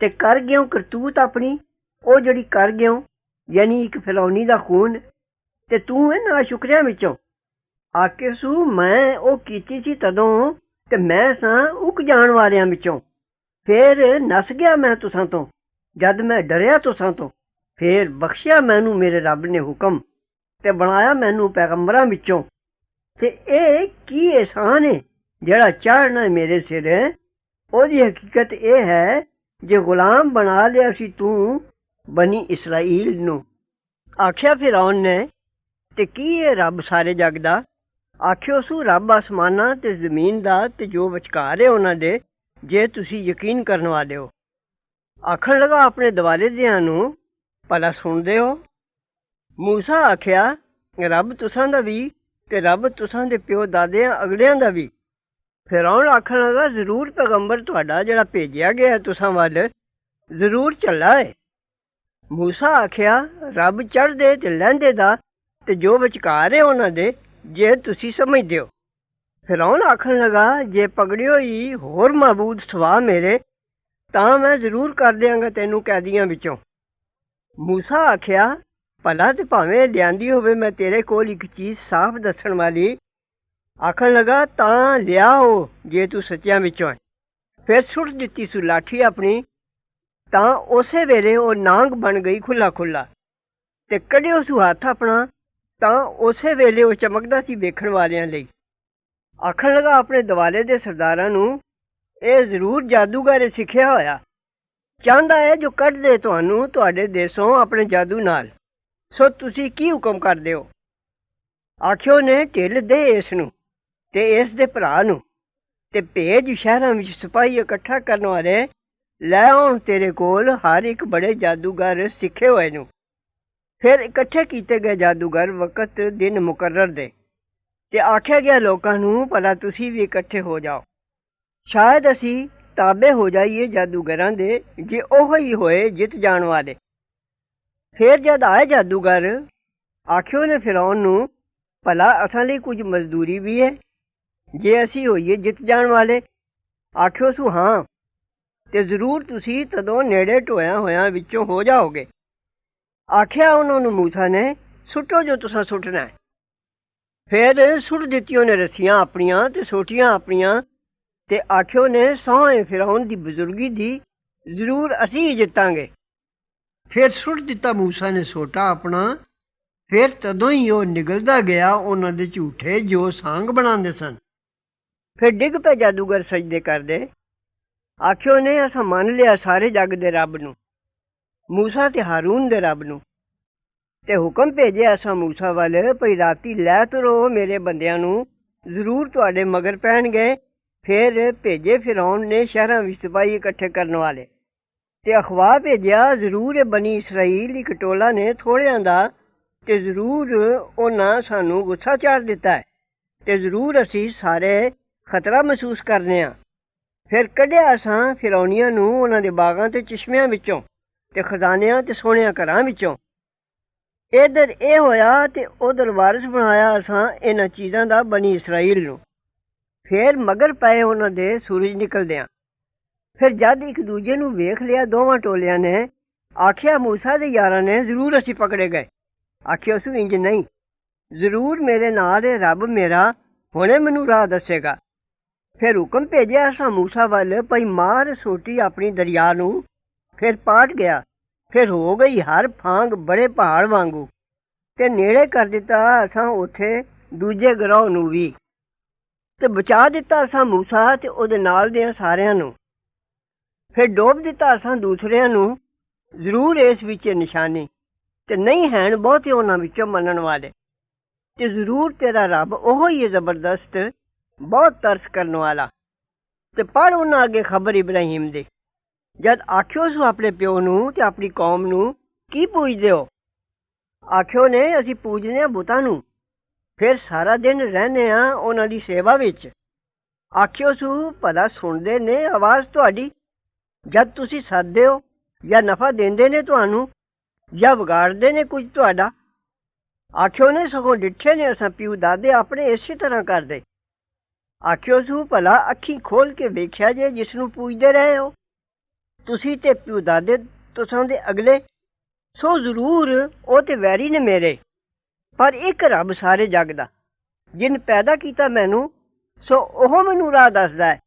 ਤੇ ਕਰ ਗਿਓ ਕਰਤੂਤ ਆਪਣੀ ਉਹ ਜਿਹੜੀ ਕਰ ਗਿਓ, ਯਾਨੀ ਇੱਕ ਫਿਰੌਨੀ ਦਾ ਖੂਨ, ਤੇ ਤੂੰ ਇਹ ਨਾ ਸ਼ੁਕਰਿਆਂ ਵਿੱਚੋਂ। ਆਕੇ ਸੂ ਮੈਂ ਉਹ ਕੀਤੀ ਸੀ ਤਦੋਂ, ਤੇ ਮੈਂ ਸਾਂ ਉਕ ਜਾਣ ਵਾਲਿਆਂ ਵਿੱਚੋਂ। ਫੇਰ ਨੱਸ ਗਿਆ ਮੈਂ ਤੁਸਾਂ ਤੋਂ, ਜਦ ਮੈਂ ਡਰਿਆ ਤੁਸਾਂ ਤੋਂ। ਫੇਰ ਬਖਸ਼ਿਆ ਮੈਨੂੰ ਮੇਰੇ ਰੱਬ ਨੇ ਹੁਕਮ, ਤੇ ਬਣਾਇਆ ਮੈਨੂੰ ਪੈਗੰਬਰਾਂ ਵਿੱਚੋਂ। ਤੇ ਇਹ ਕੀ ਅਹਿਸਾਨ ਹੈ ਜਿਹੜਾ ਚੜ੍ਹਨਾ ਮੇਰੇ ਸਿਰ। ਉਹਦੀ ਹਕੀਕਤ ਇਹ ਹੈ ਜੇ ਗੁਲਾਮ ਬਣਾ ਲਿਆ ਸੀ ਤੂੰ ਬਨੀ ਇਸਰਾਈਲ ਨੂੰ। ਆਖਿਆ ਫਿਰੌਨ ਨੇ, ਤੇ ਕੀ ਹੈ ਰੱਬ ਸਾਰੇ ਜੱਗ ਦਾ? ਆਖਿਓ ਸੂ ਰੱਬ ਆਸਮਾਨਾਂ ਤੇ ਜ਼ਮੀਨ ਦਾ ਤੇ ਜੋ ਵਿਚਕਾਰ ਹੈ ਉਹਨਾਂ ਦੇ, ਜੇ ਤੁਸੀਂ ਯਕੀਨ ਕਰਨ ਵਾਲੇ ਹੋ। ਆਖਣ ਲੱਗਾ ਆਪਣੇ ਦਿਵਾਲੇ ਦਿਆਂ ਨੂੰ, ਭਲਾ ਸੁਣਦੇ ਹੋ? ਮੂਸਾ ਆਖਿਆ, ਰੱਬ ਤੁਸਾਂ ਦਾ ਵੀ ਤੇ ਰੱਬ ਤੁਸਾਂ ਦੇ ਪਿਓ ਦਾਦਿਆਂ ਅਗਲਿਆਂ ਦਾ ਵੀ। ਫਿਰੌਨ ਆਖਣ ਲੱਗਾ, ਜ਼ਰੂਰ ਪੈਗੰਬਰ ਤੁਹਾਡਾ ਜਿਹੜਾ ਭੇਜਿਆ ਗਿਆ ਤੁਸਾਂ ਵੱਲ ਜ਼ਰੂਰ ਝੱਲਾ ਹੈ। ਮੂਸਾ ਆਖਿਆ, ਰੱਬ ਚੜ੍ਹਦੇ ਤੇ ਲਹਿੰਦੇ ਦਾ ਤੇ ਜੋ ਵਿਚਕਾਰ ਹੈ ਉਹਨਾਂ ਦੇ, ਜੇ ਤੁਸੀਂ ਸਮਝਦੇ ਹੋ। ਫਿਰੌਨ ਆਖਣ ਲੱਗਾ, ਜੇ ਪਕੜਿਓ ਹੀ ਹੋਰ ਮਾਬੂਦ ਸਵਾ ਮੇਰੇ, ਤਾਂ ਮੈਂ ਜ਼ਰੂਰ ਕਰ ਦਿਆਂਗਾ ਤੈਨੂੰ ਕੈਦੀਆਂ ਵਿੱਚੋਂ। ਮੂਸਾ ਆਖਿਆ, ਭਲਾ ਤੇ ਭਾਵੇਂ ਲਿਆਂਦੀ ਹੋਵੇ ਮੈਂ ਤੇਰੇ ਕੋਲ ਇੱਕ ਚੀਜ਼ ਸਾਫ਼ ਦੱਸਣ ਵਾਲੀ। ਆਖਣ ਲੱਗਾ, ਤਾਂ ਲਿਆਓ ਜੇ ਤੂੰ ਸੱਚਿਆਂ ਵਿੱਚੋਂ ਹੈ। ਫਿਰ ਸੁੱਟ ਦਿੱਤੀ ਸੂ ਲਾਠੀ ਆਪਣੀ, ਤਾਂ ਉਸੇ ਵੇਲੇ ਉਹ ਨਾਂਗ ਬਣ ਗਈ ਖੁੱਲਾ ਖੁੱਲਾ, ਤੇ ਕੱਢਿਓ ਸੂ ਹੱਥ ਆਪਣਾ, ਤਾਂ ਉਸੇ ਵੇਲੇ ਉਹ ਚਮਕਦਾ ਸੀ ਵੇਖਣ ਵਾਲਿਆਂ ਲਈ। ਆਖਣ ਲੱਗਾ ਆਪਣੇ ਦਿਵਾਲੇ ਦੇ ਸਰਦਾਰਾਂ ਨੂੰ, ਇਹ ਜ਼ਰੂਰ ਜਾਦੂਗਰ ਸਿੱਖਿਆ ਹੋਇਆ, ਚਾਹੁੰਦਾ ਹੈ ਜੋ ਕੱਢ ਦੇ ਤੁਹਾਨੂੰ ਤੁਹਾਡੇ ਦੇਸੋਂ ਆਪਣੇ ਜਾਦੂ ਨਾਲ। ਸੋ ਤੁਸੀਂ ਕੀ ਹੁਕਮ ਕਰਦੇ ਹੋ? ਆਖਿਓ ਨੇ, ਢਿੱਲ ਦੇ ਇਸ ਨੂੰ ਤੇ ਇਸ ਦੇ ਭਰਾ ਨੂੰ, ਤੇ ਭੇਜ ਸ਼ਹਿਰਾਂ ਵਿੱਚ ਸਿਪਾਹੀ ਇਕੱਠਾ ਕਰਨ ਵਾਲੇ ਲੈ ਆਉਣ ਤੇਰੇ ਕੋਲ ਹਰ ਇੱਕ ਬੜੇ ਜਾਦੂਗਰ ਸਿੱਖੇ ਹੋਏ ਨੂੰ। ਫਿਰ ਇਕੱਠੇ ਕੀਤੇ ਗਏ ਜਾਦੂਗਰ ਵਕਤ ਦਿਨ ਮੁਕਰਰ ਦੇ, ਤੇ ਆਖਿਆ ਗਿਆ ਲੋਕਾਂ ਨੂੰ, ਭਲਾ ਤੁਸੀਂ ਵੀ ਇਕੱਠੇ ਹੋ ਜਾਓ, ਸ਼ਾਇਦ ਅਸੀਂ ਤਾਬੇ ਹੋ ਜਾਈਏ ਜਾਦੂਗਰਾਂ ਦੇ, ਜੇ ਉਹ ਹੀ ਹੋਏ ਜਿੱਤ ਜਾਣ ਵਾਲੇ। ਫਿਰ ਜਦ ਆਏ ਜਾਦੂਗਰ, ਆਖਿਓ ਨੇ ਫਿਰੌਨ ਨੂੰ, ਭਲਾ ਅਸਾਂ ਲਈ ਕੁਝ ਮਜ਼ਦੂਰੀ ਵੀ ਹੈ ਜੇ ਅਸੀਂ ਹੋਈਏ ਜਿੱਤ ਜਾਣ ਵਾਲੇ? ਆਖਿਓ ਸੂ ਹਾਂ, ਤੇ ਜ਼ਰੂਰ ਤੁਸੀਂ ਤਦੋਂ ਨੇੜੇ ਢੋਇਆਂ ਹੋਇਆਂ ਵਿੱਚੋਂ ਹੋ ਜਾਓਗੇ। ਆਖਿਆ ਉਹਨਾਂ ਨੂੰ ਮੂਸਾ ਨੇ, ਸੁੱਟੋ ਜੋ ਤੁਸਾਂ ਸੁੱਟਣਾ ਹੈ। ਫਿਰ ਸੁੱਟ ਦਿੱਤੀ ਉਹਨੇ ਰੱਸੀਆਂ ਆਪਣੀਆਂ ਤੇ ਸੋਟੀਆਂ ਆਪਣੀਆਂ, ਤੇ ਆਖਿਓ ਨੇ, ਸਹੁੰ ਫਿਰੌਨ ਦੀ ਬਜ਼ੁਰਗੀ ਦੀ, ਜ਼ਰੂਰ ਅਸੀਂ ਹੀ ਜਿੱਤਾਂਗੇ। ਫਿਰ ਸੁੱਟ ਦਿੱਤਾ ਮੂਸਾ ਨੇ ਸੋਟਾ ਆਪਣਾ। ਫਿਰ ਤਦੋਂ ਹੀ ਉਹ ਨਿਗਲਦਾ ਗਿਆ ਉਹਨਾਂ ਦੇ ਝੂਠੇ ਜੋ ਸਾਂਗ ਬਣਾਉਂਦੇ ਸਨ। ਫਿਰ ਡਿੱਗ ਪਏ ਜਾਦੂਗਰ ਸਜਦੇ ਕਰਦੇ। ਆਖਿਓ ਨੇ, ਅਸਾਂ ਮੰਨ ਲਿਆ ਸਾਰੇ ਜੱਗ ਦੇ ਰੱਬ ਨੂੰ, ਮੂਸਾ ਤੇ ਹਾਰੂਨ ਦੇ ਰੱਬ ਨੂੰ, ਤੇ ਹੁਕਮ ਭੇਜਿਆ ਅਸਾਂ ਮੂਸਾ ਵੱਲ, ਭਈ ਰਾਤੀ ਲੈ ਤੁਰੋ ਮੇਰੇ ਬੰਦਿਆਂ ਨੂੰ, ਜ਼ਰੂਰ ਤੁਹਾਡੇ ਮਗਰ ਪੈਣਗੇ। ਫਿਰ ਭੇਜੇ ਫਿਰੌਨ ਨੇ ਸ਼ਹਿਰਾਂ ਵਿੱਚ ਸਿਪਾਹੀ ਇਕੱਠੇ ਕਰਨ ਵਾਲੇ, ਤੇ ਅਖਬਾਰ ਭੇਜਿਆ, ਜ਼ਰੂਰ ਇਹ ਬਨੀ ਇਸਰਾਈਲ ਇੱਕ ਟੋਲਾ ਨੇ ਥੋੜ੍ਹਿਆਂ ਦਾ, ਤੇ ਜ਼ਰੂਰ ਉਹਨਾਂ ਸਾਨੂੰ ਗੁੱਸਾ ਚਾੜ ਦਿੱਤਾ ਹੈ, ਤੇ ਜ਼ਰੂਰ ਅਸੀਂ ਸਾਰੇ ਖਤਰਾ ਮਹਿਸੂਸ ਕਰਨੇ ਹਾਂ। ਫਿਰ ਕੱਢਿਆ ਅਸਾਂ ਫਿਰੌਨੀਆਂ ਨੂੰ ਉਹਨਾਂ ਦੇ ਬਾਗਾਂ ਤੇ ਚਸ਼ਮਿਆਂ ਵਿੱਚੋਂ, ਤੇ ਖਜ਼ਾਨਿਆਂ ਤੇ ਸੋਹਣਿਆਂ ਘਰਾਂ ਵਿੱਚੋਂ। ਇੱਧਰ ਇਹ ਹੋਇਆ ਤੇ ਉੱਧਰ ਵਾਰਿਸ ਬਣਾਇਆ ਅਸਾਂ ਇਹਨਾਂ ਚੀਜ਼ਾਂ ਦਾ ਬਨੀ ਇਸਰਾਈਲ ਨੂੰ। ਫਿਰ ਮਗਰ ਪਏ ਉਹਨਾਂ ਦੇ ਸੂਰਜ ਨਿਕਲਦਿਆਂ। ਫਿਰ ਜਦ ਇੱਕ ਦੂਜੇ ਨੂੰ ਵੇਖ ਲਿਆ ਦੋਵਾਂ ਟੋਲਿਆਂ ਨੇ, ਆਖਿਆ ਮੂਸਾ ਦੇ ਯਾਰਾਂ ਨੇ, ਜ਼ਰੂਰ ਅਸੀਂ ਪਕੜੇ ਗਏ। ਆਖਿਆ ਉਸ ਇੰਜ ਨਹੀਂ, ਜ਼ਰੂਰ ਮੇਰੇ ਨਾਲ ਇਹ ਰੱਬ ਮੇਰਾ ਹੁਣੇ ਮੈਨੂੰ ਰਾਹ ਦੱਸੇਗਾ। ਫਿਰ ਹੁਕਮ ਭੇਜਿਆ ਅਸਾਂ ਮੂਸਾ ਵੱਲ, ਪਈ ਮਾਰ ਸੋਟੀ ਆਪਣੀ ਦਰਿਆ ਨੂੰ। ਫਿਰ ਪਾਟ ਗਿਆ, ਫਿਰ ਹੋ ਗਈ ਹਰ ਫਾਂਗ ਬੜੇ ਪਹਾੜ ਵਾਂਗੂ, ਤੇ ਨੇੜੇ ਕਰ ਦਿੱਤਾ ਅਸਾਂ ਉੱਥੇ ਦੂਜੇ ਗਰੋਹ ਨੂੰ ਵੀ, ਤੇ ਬਚਾ ਦਿੱਤਾ ਅਸਾਂ ਮੂਸਾ ਤੇ ਉਹਦੇ ਨਾਲ ਦਿਆਂ ਸਾਰਿਆਂ ਨੂੰ। ਫਿਰ ਡੋਬ ਦਿੱਤਾ ਅਸਾਂ ਦੂਸਰਿਆਂ ਨੂੰ। ਜ਼ਰੂਰ ਇਸ ਵਿੱਚ ਨਿਸ਼ਾਨੀ, ਤੇ ਨਹੀਂ ਹੈਣ ਬਹੁਤੇ ਉਹਨਾਂ ਵਿੱਚੋਂ ਮੰਨਣ ਵਾਲੇ। ਤੇ ਜ਼ਰੂਰ ਤੇਰਾ ਰੱਬ ਉਹੋ ਹੀ ਹੈ ਜ਼ਬਰਦਸਤ, ਬਹੁਤ ਤਰਸ ਕਰਨ ਵਾਲਾ। ਤੇ ਪੜ੍ਹ ਉਹਨਾਂ ਅੱਗੇ ਖਬਰ ਇਬਰਾਹੀਮ ਦੀ। ਜਦ ਆਖਿਓ ਸੋ ਆਪਣੇ ਪਿਓ ਨੂੰ ਤੇ ਆਪਣੀ ਕੌਮ ਨੂੰ, ਕੀ ਪੂਜਦੇ ਹੋ? ਆਖਿਓ ਨੇ, ਅਸੀਂ ਪੂਜਦੇ ਹਾਂ ਬੁੱਤਾਂ ਨੂੰ, ਫਿਰ ਸਾਰਾ ਦਿਨ ਰਹਿੰਦੇ ਹਾਂ ਉਹਨਾਂ ਦੀ ਸੇਵਾ ਵਿੱਚ। ਆਖਿਓ ਸੂ, ਭਲਾ ਸੁਣਦੇ ਨੇ ਆਵਾਜ਼ ਤੁਹਾਡੀ ਜਦ ਤੁਸੀਂ ਸੱਦਦੇ ਹੋ, ਜਾਂ ਨਫਾ ਦਿੰਦੇ ਨੇ ਤੁਹਾਨੂੰ, ਜਾਂ ਵਿਗਾੜਦੇ ਨੇ ਕੁਝ ਤੁਹਾਡਾ? ਆਖਿਓ ਨੇ, ਸਗੋਂ ਡਿੱਠੇ ਨੇ ਅਸਾਂ ਪਿਓ ਦਾਦੇ ਆਪਣੇ ਇਸੇ ਤਰ੍ਹਾਂ ਕਰਦੇ। ਆਖਿਓ ਸੂ, ਭਲਾ ਅੱਖੀਂ ਖੋਲ ਕੇ ਵੇਖਿਆ ਜੇ ਜਿਸ ਨੂੰ ਪੂਜਦੇ ਰਹੇ ਹੋ ਤੁਸੀਂ ਤੇ ਪਿਓ ਦਾਦੇ ਤੁਸਾਂ ਦੇ ਅਗਲੇ। ਸੋ ਜ਼ਰੂਰ ਉਹ ਤੇ ਵੈਰੀ ਨੇ ਮੇਰੇ, ਪਰ ਇੱਕ ਰੱਬ ਸਾਰੇ ਜੱਗ ਦਾ, ਜਿਨ ਪੈਦਾ ਕੀਤਾ ਮੈਨੂੰ, ਸੋ ਉਹ ਮੈਨੂੰ ਰਾਹ ਦੱਸਦਾ ਹੈ,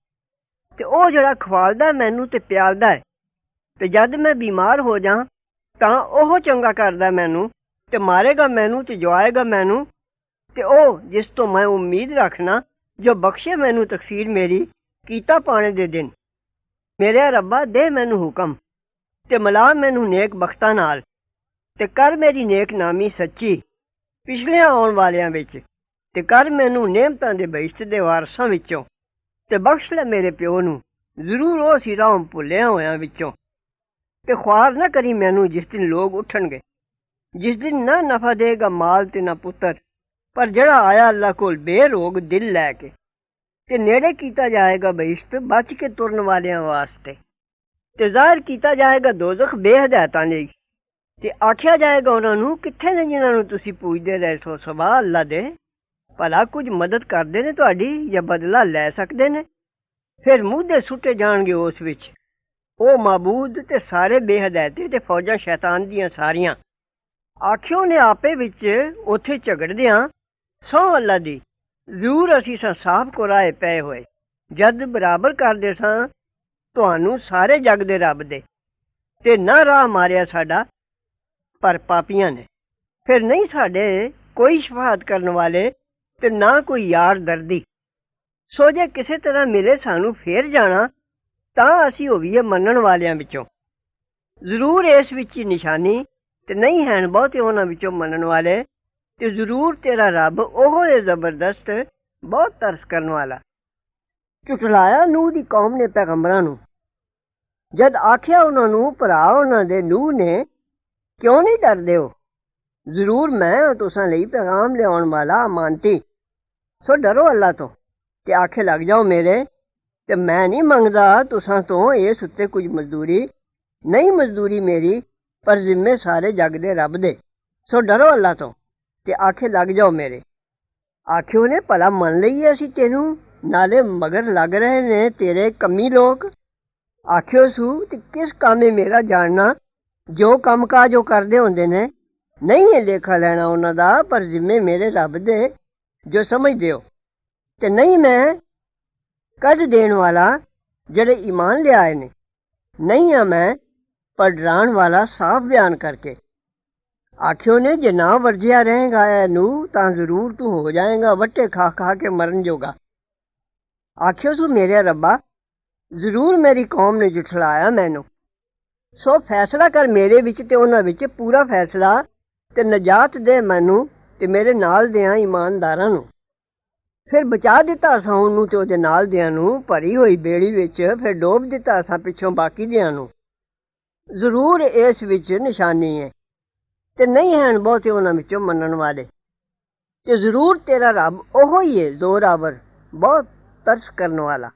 ਤੇ ਉਹ ਜਿਹੜਾ ਖਵਾਲਦਾ ਮੈਨੂੰ ਤੇ ਪਿਆਲਦਾ ਹੈ। ਤੇ ਜਦ ਮੈਂ ਬਿਮਾਰ ਹੋ ਜਾ ਤਾਂ ਉਹ ਚੰਗਾ ਕਰਦਾ ਮੈਨੂੰ, ਤੇ ਮਾਰੇਗਾ ਮੈਨੂੰ ਤੇ ਜਵਾਏਗਾ ਮੈਨੂੰ। ਤੇ ਉਹ ਜਿਸ ਤੋਂ ਮੈਂ ਉਮੀਦ ਰੱਖਣਾ, ਜੋ ਬਖਸ਼ੇ ਮੈਨੂੰ ਤਕਸੀਰ ਮੇਰੀ ਕੀਤਾ ਪਾਣੇ ਦੇ ਦਿਨ। ਮੇਰੇ ਰੱਬਾ ਦੇ ਮੈਨੂੰ ਹੁਕਮ, ਤੇ ਮਿਲਾ ਮੈਨੂੰ ਨੇਕ ਬਖਤਾਂ ਨਾਲ, ਤੇ ਕਰ ਮੇਰੀ ਨੇਕ ਨਾਮੀ ਸੱਚੀ ਪਿਛਲਿਆਂ ਆਉਣ ਵਾਲਿਆਂ ਵਿੱਚ, ਤੇ ਕਰ ਮੈਨੂੰ ਨਿਅਮਤਾਂ ਦੇ ਬਹਿਸ਼ਤ ਦੇ ਵਾਰਸਾਂ ਵਿੱਚੋਂ, ਤੇ ਬਖਸ਼ ਲੈ ਮੇਰੇ ਪਿਓ ਨੂੰ, ਜ਼ਰੂਰ ਉਹ ਸੀ ਰਾਹ ਭੁੱਲਿਆਂ ਹੋਇਆਂ ਵਿੱਚੋਂ। ਤੇ ਖੁਆਰ ਨਾ ਕਰੀ ਮੈਨੂੰ ਜਿਸ ਦਿਨ ਲੋਕ ਉੱਠਣਗੇ, ਜਿਸ ਦਿਨ ਨਾ ਨਫਾ ਦੇਗਾ ਮਾਲ ਤੇ ਨਾ ਪੁੱਤਰ, ਪਰ ਜਿਹੜਾ ਆਇਆ ਅੱਲਾ ਕੋਲ ਬੇਰੋਗ ਦਿਲ ਲੈ ਕੇ, ਤੇ ਨੇੜੇ ਕੀਤਾ ਜਾਏਗਾ ਬਹਿਸ਼ਤ ਬਚ ਕੇ ਤੁਰਨ ਵਾਲਿਆਂ ਵਾਸਤੇ, ਤੇ ਜ਼ਾਹਿਰ ਕੀਤਾ ਜਾਏਗਾ ਦੋਜ਼ਖ ਬੇਹਦਾਇਤਾਂ ਲਈ। ਤੇ ਆਖਿਆ ਜਾਏਗਾ ਉਹਨਾਂ ਨੂੰ, ਕਿੱਥੇ ਨੇ ਜਿਨ੍ਹਾਂ ਨੂੰ ਤੁਸੀਂ ਪੂਜਦੇ ਰਹੇ ਸੋ ਸਵਾ ਅੱਲਾ ਦੇ? ਭਲਾ ਕੁਝ ਮਦਦ ਕਰਦੇ ਨੇ ਤੁਹਾਡੀ, ਜਾਂ ਬਦਲਾ ਲੈ ਸਕਦੇ ਨੇ? ਫਿਰ ਮੂਧੇ ਸੁੱਟੇ ਜਾਣਗੇ ਉਸ ਵਿੱਚ ਉਹ ਮਾਬੂਦ ਤੇ ਸਾਰੇ ਬੇਹਦਾਇਤੇ ਤੇ ਫੌਜਾਂ ਸ਼ੈਤਾਨ ਦੀਆਂ ਸਾਰੀਆਂ। ਆਖਿਓ ਨੇ ਆਪੇ ਵਿੱਚ ਉੱਥੇ ਝਗੜਦਿਆਂ, ਸਹੁੰ ਅੱਲਾ ਦੀ, ਜ਼ਰੂਰ ਅਸੀਂ ਸਾਂ ਸਾਫ਼ ਕੁਰਾਏ ਪਏ ਹੋਏ, ਜਦ ਬਰਾਬਰ ਕਰਦੇ ਸਾਂ ਤੁਹਾਨੂੰ ਸਾਰੇ ਜੱਗ ਦੇ ਰੱਬ ਦੇ, ਤੇ ਨਾ ਰਾਹ ਮਾਰਿਆ ਸਾਡਾ ਪਰ ਪਾਪੀਆਂ ਨੇ। ਫਿਰ ਨਹੀਂ ਸਾਡੇ ਕੋਈ ਸ਼ਫਾਅਤ ਕਰਨ ਵਾਲੇ, ਤੇ ਨਾ ਕੋਈ ਯਾਰ ਦਰਦੀ। ਸੋ ਜੇ ਕਿਸੇ ਤਰ੍ਹਾਂ ਮਿਲੇ ਸਾਨੂੰ ਫੇਰ ਜਾਣਾ, ਤਾਂ ਅਸੀਂ ਹੋਈਏ ਮੰਨਣ ਵਾਲਿਆਂ ਵਿੱਚੋਂ। ਜ਼ਰੂਰ ਇਸ ਵਿੱਚ ਹੀ ਨਿਸ਼ਾਨੀ, ਤੇ ਨਹੀਂ ਹੈਣ ਬਹੁਤੇ ਉਹਨਾਂ ਵਿੱਚੋਂ ਮੰਨਣ ਵਾਲੇ। ਤੇ ਜ਼ਰੂਰ ਤੇਰਾ ਰੱਬ ਉਹ ਹੈ ਜ਼ਬਰਦਸਤ, ਬਹੁਤ ਤਰਸ ਕਰਨ ਵਾਲਾ। ਝੁਠਲਾਇਆ ਨੂਹ ਦੀ ਕੌਮ ਨੇ ਪੈਗੰਬਰਾਂ ਨੂੰ। ਜਦ ਆਖਿਆ ਉਹਨਾਂ ਨੂੰ ਭਰਾ ਉਹਨਾਂ ਦੇ ਨੂਹ ਨੇ, ਕਿਉਂ ਨਹੀਂ ਡਰਦੇ ਹੋ? ਜ਼ਰੂਰ ਮੈਂ ਤੁਸਾਂ ਲਈ ਪੈਗਾਮ ਲਿਆਉਣ ਵਾਲਾ ਅਮਾਨਤੀ, ਸੋ ਡਰੋ ਅੱਲਾ ਤੋਂ, ਤੇ ਆਖੇ ਲੱਗ ਜਾਓ ਮੇਰੇ। ਤੇ ਮੈਂ ਨਹੀਂ ਮੰਗਦਾ ਤੁਸਾਂ ਤੋਂ ਇਸ ਉੱਤੇ ਕੁਝ ਮਜ਼ਦੂਰੀ, ਨਹੀਂ ਮਜ਼ਦੂਰੀ ਮੇਰੀ, ਪਰ ਜ਼ਿੰਮੇ ਸਾਰੇ ਜੱਗ ਦੇ ਰੱਬ ਦੇ। ਸੋ ਡਰੋ ਅੱਲਾ ਤੋਂ, ਤੇ ਆਖੇ ਲੱਗ ਜਾਓ ਮੇਰੇ। ਆਖਿਓ ਨੇ, ਭਲਾ ਮੰਨ ਲਈਏ ਅਸੀਂ ਤੈਨੂੰ, ਨਾਲੇ ਮਗਰ ਲੱਗ ਰਹੇ ਨੇ ਤੇਰੇ ਕੰਮੀ ਲੋਕ। ਆਖਿਓ ਸੂ, ਤੇ ਕਿਸ ਕਾਮੇ ਮੇਰਾ ਜਾਣਨਾ, ਜੋ ਕੰਮ ਕਾਜ ਉਹ ਕਰਦੇ ਹੁੰਦੇ ਨੇ, ਨਹੀਂ ਇਹ ਲੇਖਾ ਲੈਣਾ ਉਹਨਾਂ ਦਾ, ਪਰ ਜ਼ਿੰਮੇ ਮੇਰੇ ਰੱਬ ਦੇ ਜੋ ਸਮਝਦੇ ਹੋ। ਤੇ ਨਹੀਂ ਮੈਂ ਕੱਢ ਦੇਣ ਵਾਲਾ ਜਿਹੜੇ ਈਮਾਨ ਲਿਆਏ ਨੇ, ਨਹੀਂ ਹਾਂ ਮੈਂ ਪਰ ਡਰਾਉਣ ਵਾਲਾ ਸਾਫ਼ ਬਿਆਨ ਕਰਕੇ। ਆਖਿਓ ਨੇ, ਜੇ ਨਾ ਵਰਜਿਆ ਰਹੇਗਾ ਇਹਨੂੰ, ਤਾਂ ਜ਼ਰੂਰ ਤੂੰ ਹੋ ਜਾਏਗਾ ਵੱਟੇ ਖਾ ਖਾ ਕੇ ਮਰਨ ਜੋਗਾ। ਆਖਿਓ ਤੂੰ ਮੇਰੇ ਰੱਬਾ, ਜ਼ਰੂਰ ਮੇਰੀ ਕੌਮ ਨੇ ਝੁਠਲਾਇਆ ਮੈਨੂੰ, ਸੋ ਫੈਸਲਾ ਕਰ ਮੇਰੇ ਵਿੱਚ ਤੇ ਉਹਨਾਂ ਵਿੱਚ ਪੂਰਾ ਫੈਸਲਾ, ਤੇ ਨਜਾਤ ਦੇ ਮੈਨੂੰ ਤੇ ਮੇਰੇ ਨਾਲ ਦਿਆਂ ਇਮਾਨਦਾਰਾਂ ਨੂੰ। ਫਿਰ ਬਚਾ ਦਿੱਤਾ ਅਸਾਂ ਉਹਨੂੰ ਤੇ ਉਹਦੇ ਨਾਲ ਦਿਆਂ ਨੂੰ ਭਰੀ ਹੋਈ ਬੇੜੀ ਵਿੱਚ, ਫਿਰ ਡੋਬ ਦਿੱਤਾ ਅਸਾਂ ਪਿੱਛੋਂ ਬਾਕੀ ਦਿਆਂ ਨੂੰ। ਜ਼ਰੂਰ ਇਸ ਵਿੱਚ ਨਿਸ਼ਾਨੀ ਹੈ, ਤੇ ਨਹੀਂ ਹਨ ਬਹੁਤੇ ਉਹਨਾਂ ਵਿੱਚੋਂ ਮੰਨਣ ਵਾਲੇ। ਤੇ ਜ਼ਰੂਰ ਤੇਰਾ ਰੱਬ ਉਹੋ ਹੀ ਹੈ ਜ਼ੋਰਾਵਰ, ਬਹੁਤ ਤਰਸ ਕਰਨ ਵਾਲਾ।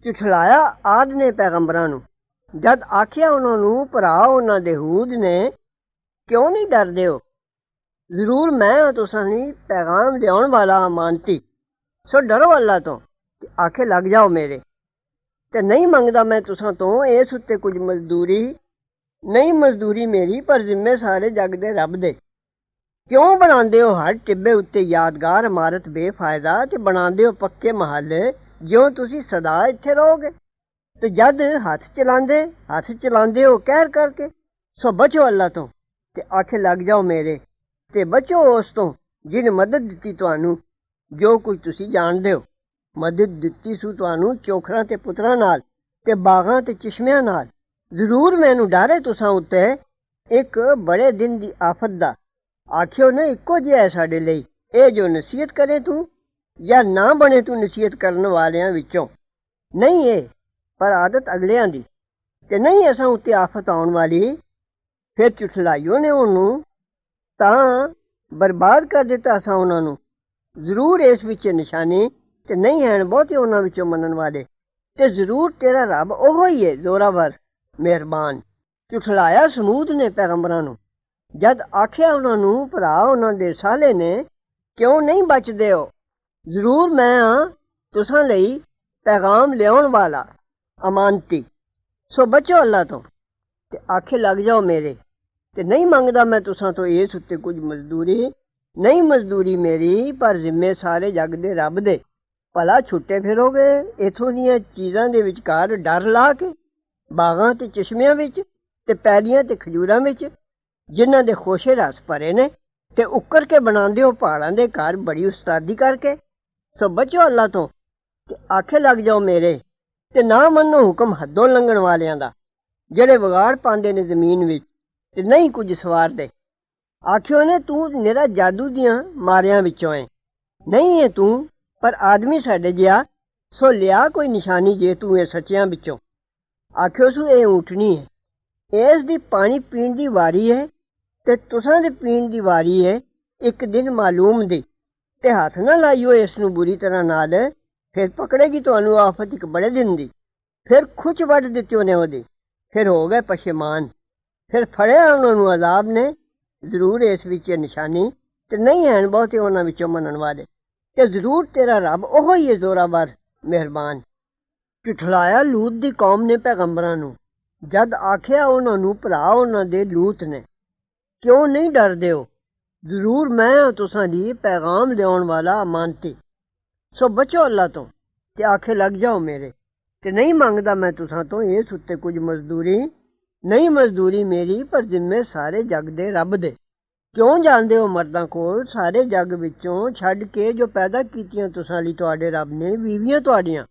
ਝੁਠਲਾਇਆ ਆਦ ਨੇ ਪੈਗੰਬਰਾਂ ਨੂੰ। ਜਦ ਆਖਿਆ ਉਹਨਾਂ ਨੂੰ ਭਰਾ ਉਹਨਾਂ ਦੇ ਹੂਦ ਨੇ, ਕਿਉਂ ਨਹੀਂ ਡਰਦੇ ਹੋ? ਜ਼ਰੂਰ ਮੈਂ ਤੁਸਾਂ ਲਈ ਪੈਗਾਮ ਲਿਆਉਣ ਵਾਲਾ ਅਮਾਨਤੀ, ਸੋ ਡਰੋ ਅੱਲਾ ਤੋਂ, ਤੇ ਆਖੇ ਲੱਗ ਜਾਓ ਮੇਰੇ। ਤੇ ਨਹੀਂ ਮੰਗਦਾ ਮੈਂ ਤੁਸਾਂ ਤੋਂ ਇਸ ਉੱਤੇ ਕੁਝ ਮਜ਼ਦੂਰੀ, ਨਹੀਂ ਮਜ਼ਦੂਰੀ ਮੇਰੀ ਪਰ ਜ਼ਿੰਮੇ ਸਾਰੇ ਜੱਗ ਦੇ ਰੱਬ ਦੇ। ਕਿਉਂ ਬਣਾਉਂਦੇ ਹੋ ਹਰ ਟਿੱਬੇ ਉੱਤੇ ਯਾਦਗਾਰ ਇਮਾਰਤ ਬੇਫਾਇਦਾ ਤੇ ਬਣਾਉਂਦੇ ਹੋ ਪੱਕੇ ਮਹੱਲੇ ਜਿਉਂ ਤੁਸੀਂ ਸਦਾ ਇੱਥੇ ਰਹੋਗੇ। ਤੇ ਜਦ ਹੱਥ ਚਲਾਉਂਦੇ ਹੋ ਕਹਿਰ ਕਰਕੇ। ਸੋ ਬਚੋ ਅੱਲਾ ਤੋਂ ਤੇ ਆਖੇ ਲੱਗ ਜਾਓ ਮੇਰੇ, ਤੇ ਬਚੋ ਉਸ ਤੋਂ ਜਿਹਨੇ ਮਦਦ ਦਿੱਤੀ ਤੁਹਾਨੂੰ ਜੋ ਕੁਝ ਤੁਸੀਂ ਜਾਣਦੇ ਹੋ। ਮਦਦ ਦਿੱਤੀ ਸੂ ਤੁਹਾਨੂੰ ਚੋਖਰਾਂ ਤੇ ਪੁੱਤਰਾਂ ਨਾਲ ਤੇ ਬਾਗਾਂ ਤੇ ਚਸ਼ਮਿਆਂ ਨਾਲ। ਜ਼ਰੂਰ ਮੈਨੂੰ ਡਰ ਹੈ ਤੁਸਾਂ ਉੱਤੇ ਇੱਕ ਬੜੇ ਦਿਨ ਦੀ ਆਫਤ ਦਾ। ਆਖਿਓ ਨਾ ਇੱਕੋ ਜਿਹਾ ਹੈ ਸਾਡੇ ਲਈ ਇਹ ਜੋ ਨਸੀਹਤ ਕਰੇ ਤੂੰ, ਜਾਂ ਨਾ ਬਣੇ ਤੂੰ ਨਸੀਹਤ ਕਰਨ ਵਾਲਿਆਂ ਵਿੱਚੋਂ। ਨਹੀਂ ਇਹ ਪਰ ਆਦਤ ਅਗਲਿਆਂ ਦੀ, ਤੇ ਨਹੀਂ ਅਸਾਂ ਉੱਤੇ ਆਫਤ ਆਉਣ ਵਾਲੀ। ਫਿਰ ਝੁਠਲਾਈਓ ਨੇ ਉਹਨੂੰ ਤਾਂ ਬਰਬਾਦ ਕਰ ਦਿੱਤਾ ਅਸਾਂ ਉਹਨਾਂ ਨੂੰ। ਜ਼ਰੂਰ ਇਸ ਵਿੱਚ ਨਿਸ਼ਾਨੀ ਤੇ ਨਹੀਂ ਹਨ ਬਹੁਤੇ ਉਹਨਾਂ ਵਿੱਚੋਂ ਮੰਨਣ ਵਾਲੇ। ਤੇ ਜ਼ਰੂਰ ਤੇਰਾ ਰੱਬ ਉਹੋ ਹੀ ਹੈ ਜ਼ੋਰਾਵਰ ਮਿਹਰਬਾਨ। ਝੁਠਲਾਇਆ ਸਮੂਦ ਨੇ ਪੈਗੰਬਰਾਂ ਨੂੰ, ਜਦ ਆਖਿਆ ਉਹਨਾਂ ਨੂੰ ਭਰਾ ਉਹਨਾਂ ਦੇ ਸਾਲੇ ਨੇ ਕਿਉਂ ਨਹੀਂ ਬਚਦੇ ਹੋ। ਜ਼ਰੂਰ ਮੈਂ ਹਾਂ ਤੁਸਾਂ ਲਈ ਪੈਗਾਮ ਲਿਆਉਣ ਵਾਲਾ ਅਮਾਨਤੀ। ਸੋ ਬਚੋ ਅੱਲਾ ਤੋਂ ਤੇ ਆਖੇ ਲੱਗ ਜਾਓ ਮੇਰੇ, ਤੇ ਨਹੀਂ ਮੰਗਦਾ ਮੈਂ ਤੁਸਾਂ ਤੋਂ ਇਸ ਉੱਤੇ ਕੁਝ ਮਜ਼ਦੂਰੀ। ਨਹੀਂ ਮਜ਼ਦੂਰੀ ਮੇਰੀ ਪਰ ਜ਼ਿੰਮੇ ਸਾਰੇ ਜੱਗ ਦੇ ਰੱਬ ਦੇ। ਭਲਾ ਛੁੱਟੇ ਫਿਰੋਗੇ ਇੱਥੋਂ ਦੀਆਂ ਚੀਜ਼ਾਂ ਦੇ ਵਿਚਕਾਰ ਡਰ ਲਾ ਕੇ, ਬਾਗਾਂ ਤੇ ਚਸ਼ਮਿਆਂ ਵਿੱਚ ਤੇ ਪੈਲੀਆਂ ਤੇ ਖਜੂਰਾਂ ਵਿੱਚ ਜਿਨ੍ਹਾਂ ਦੇ ਖੋਸ਼ੇ ਰਸ ਭਰੇ ਨੇ, ਤੇ ਉੱਕਰ ਕੇ ਬਣਾਉਂਦੇ ਹੋ ਪਹਾੜਾਂ ਦੇ ਘਰ ਬੜੀ ਉਸਤਾਦੀ ਕਰਕੇ। ਸੋ ਬਚੋ ਅੱਲਾ ਤੋਂ ਤੇ ਆਖੇ ਲੱਗ ਜਾਓ ਮੇਰੇ, ਤੇ ਨਾ ਮੰਨੋ ਹੁਕਮ ਹੱਦੋਂ ਲੰਘਣ ਵਾਲਿਆਂ ਦਾ ਜਿਹੜੇ ਵਿਗਾੜ ਪਾਉਂਦੇ ਨੇ ਜ਼ਮੀਨ ਵਿੱਚ ਤੇ ਨਹੀਂ ਕੁਝ ਸਵਾਰਦੇ। ਆਖਿਓ ਨੇ ਤੂੰ ਨਿਰਾ ਜਾਦੂ ਦੀਆਂ ਮਾਰਿਆਂ ਵਿੱਚੋਂ ਹੈ। ਨਹੀਂ ਹੈ ਤੂੰ ਪਰ ਆਦਮੀ ਸਾਡੇ ਜਿਹਾ। ਸੋ ਲਿਆ ਕੋਈ ਨਿਸ਼ਾਨੀ ਜੇ ਤੂੰ ਇਹ ਸੱਚਿਆਂ ਵਿੱਚੋਂ। ਆਖਿਓ ਸੂ ਇਹ ਊਠਣੀ ਹੈ, ਇਸ ਦੀ ਪਾਣੀ ਪੀਣ ਦੀ ਵਾਰੀ ਹੈ ਤੇ ਤੁਸਾਂ ਦੇ ਪੀਣ ਦੀ ਵਾਰੀ ਹੈ ਇੱਕ ਦਿਨ ਮਾਲੂਮ ਦੀ। ਤੇ ਹੱਥ ਨਾ ਲਾਈਓ ਇਸ ਨੂੰ ਬੁਰੀ ਤਰ੍ਹਾਂ ਨਾਲ, ਫਿਰ ਪਕੜੇਗੀ ਤੁਹਾਨੂੰ ਆਫਤ ਇੱਕ ਬੜੇ ਦਿਨ ਦੀ। ਫਿਰ ਖੁਚ ਵੱਢ ਦਿੱਤੀ ਉਹਨੇ ਉਹਦੀ, ਫਿਰ ਹੋ ਗਏ ਪਸ਼ੇਮਾਨ, ਫਿਰ ਫੜਿਆ ਉਹਨਾਂ ਨੂੰ ਅਜ਼ਾਬ ਨੇ। ਜ਼ਰੂਰ ਇਸ ਵਿੱਚ ਨਿਸ਼ਾਨੀ ਤੇ ਨਹੀਂ ਹਨ ਬਹੁਤੇ ਉਹਨਾਂ ਵਿੱਚੋਂ ਮੰਨਣ ਵਾਲੇ। ਤੇ ਜ਼ਰੂਰ ਤੇਰਾ ਰੱਬ ਉਹੋ ਹੀ ਹੈ ਜ਼ੋਰਾਵਰ ਮਿਹਰਬਾਨ। ਝੁਠਲਾਇਆ ਲੂਤ ਦੀ ਕੌਮ ਨੇ ਪੈਗੰਬਰਾਂ ਨੂੰ, ਜਦ ਆਖਿਆ ਉਹਨਾਂ ਨੂੰ ਭਰਾ ਉਹਨਾਂ ਦੇ ਲੂਤ ਨੇ ਕਿਉਂ ਨਹੀਂ ਡਰਦੇ ਹੋ। ਜ਼ਰੂਰ ਮੈਂ ਹਾਂ ਤੁਸਾਂ ਦੀ ਪੈਗਾਮ ਲਿਆਉਣ ਵਾਲਾ ਅਮਾਨਤੀ। ਸੋ ਬਚੋ ਅੱਲਾ ਤੋਂ ਤੇ ਆਖੇ ਲੱਗ ਜਾਓ ਮੇਰੇ, ਤੇ ਨਹੀਂ ਮੰਗਦਾ ਮੈਂ ਤੁਸਾਂ ਤੋਂ ਇਸ ਉੱਤੇ ਕੁਝ ਮਜ਼ਦੂਰੀ। ਨਹੀਂ ਮਜ਼ਦੂਰੀ ਮੇਰੀ ਪਰ ਜ਼ਿੰਮੇ ਸਾਰੇ ਜੱਗ ਦੇ ਰੱਬ ਦੇ। ਕਿਉਂ ਜਾਂਦੇ ਹੋ ਮਰਦਾਂ ਕੋਲ ਸਾਰੇ ਜੱਗ ਵਿੱਚੋਂ ਛੱਡ ਕੇ ਜੋ ਪੈਦਾ ਕੀਤੀਆਂ ਤੁਸਾਂ ਲਈ ਤੁਹਾਡੇ ਰੱਬ ਨੇ ਬੀਵੀਆਂ ਤੁਹਾਡੀਆਂ।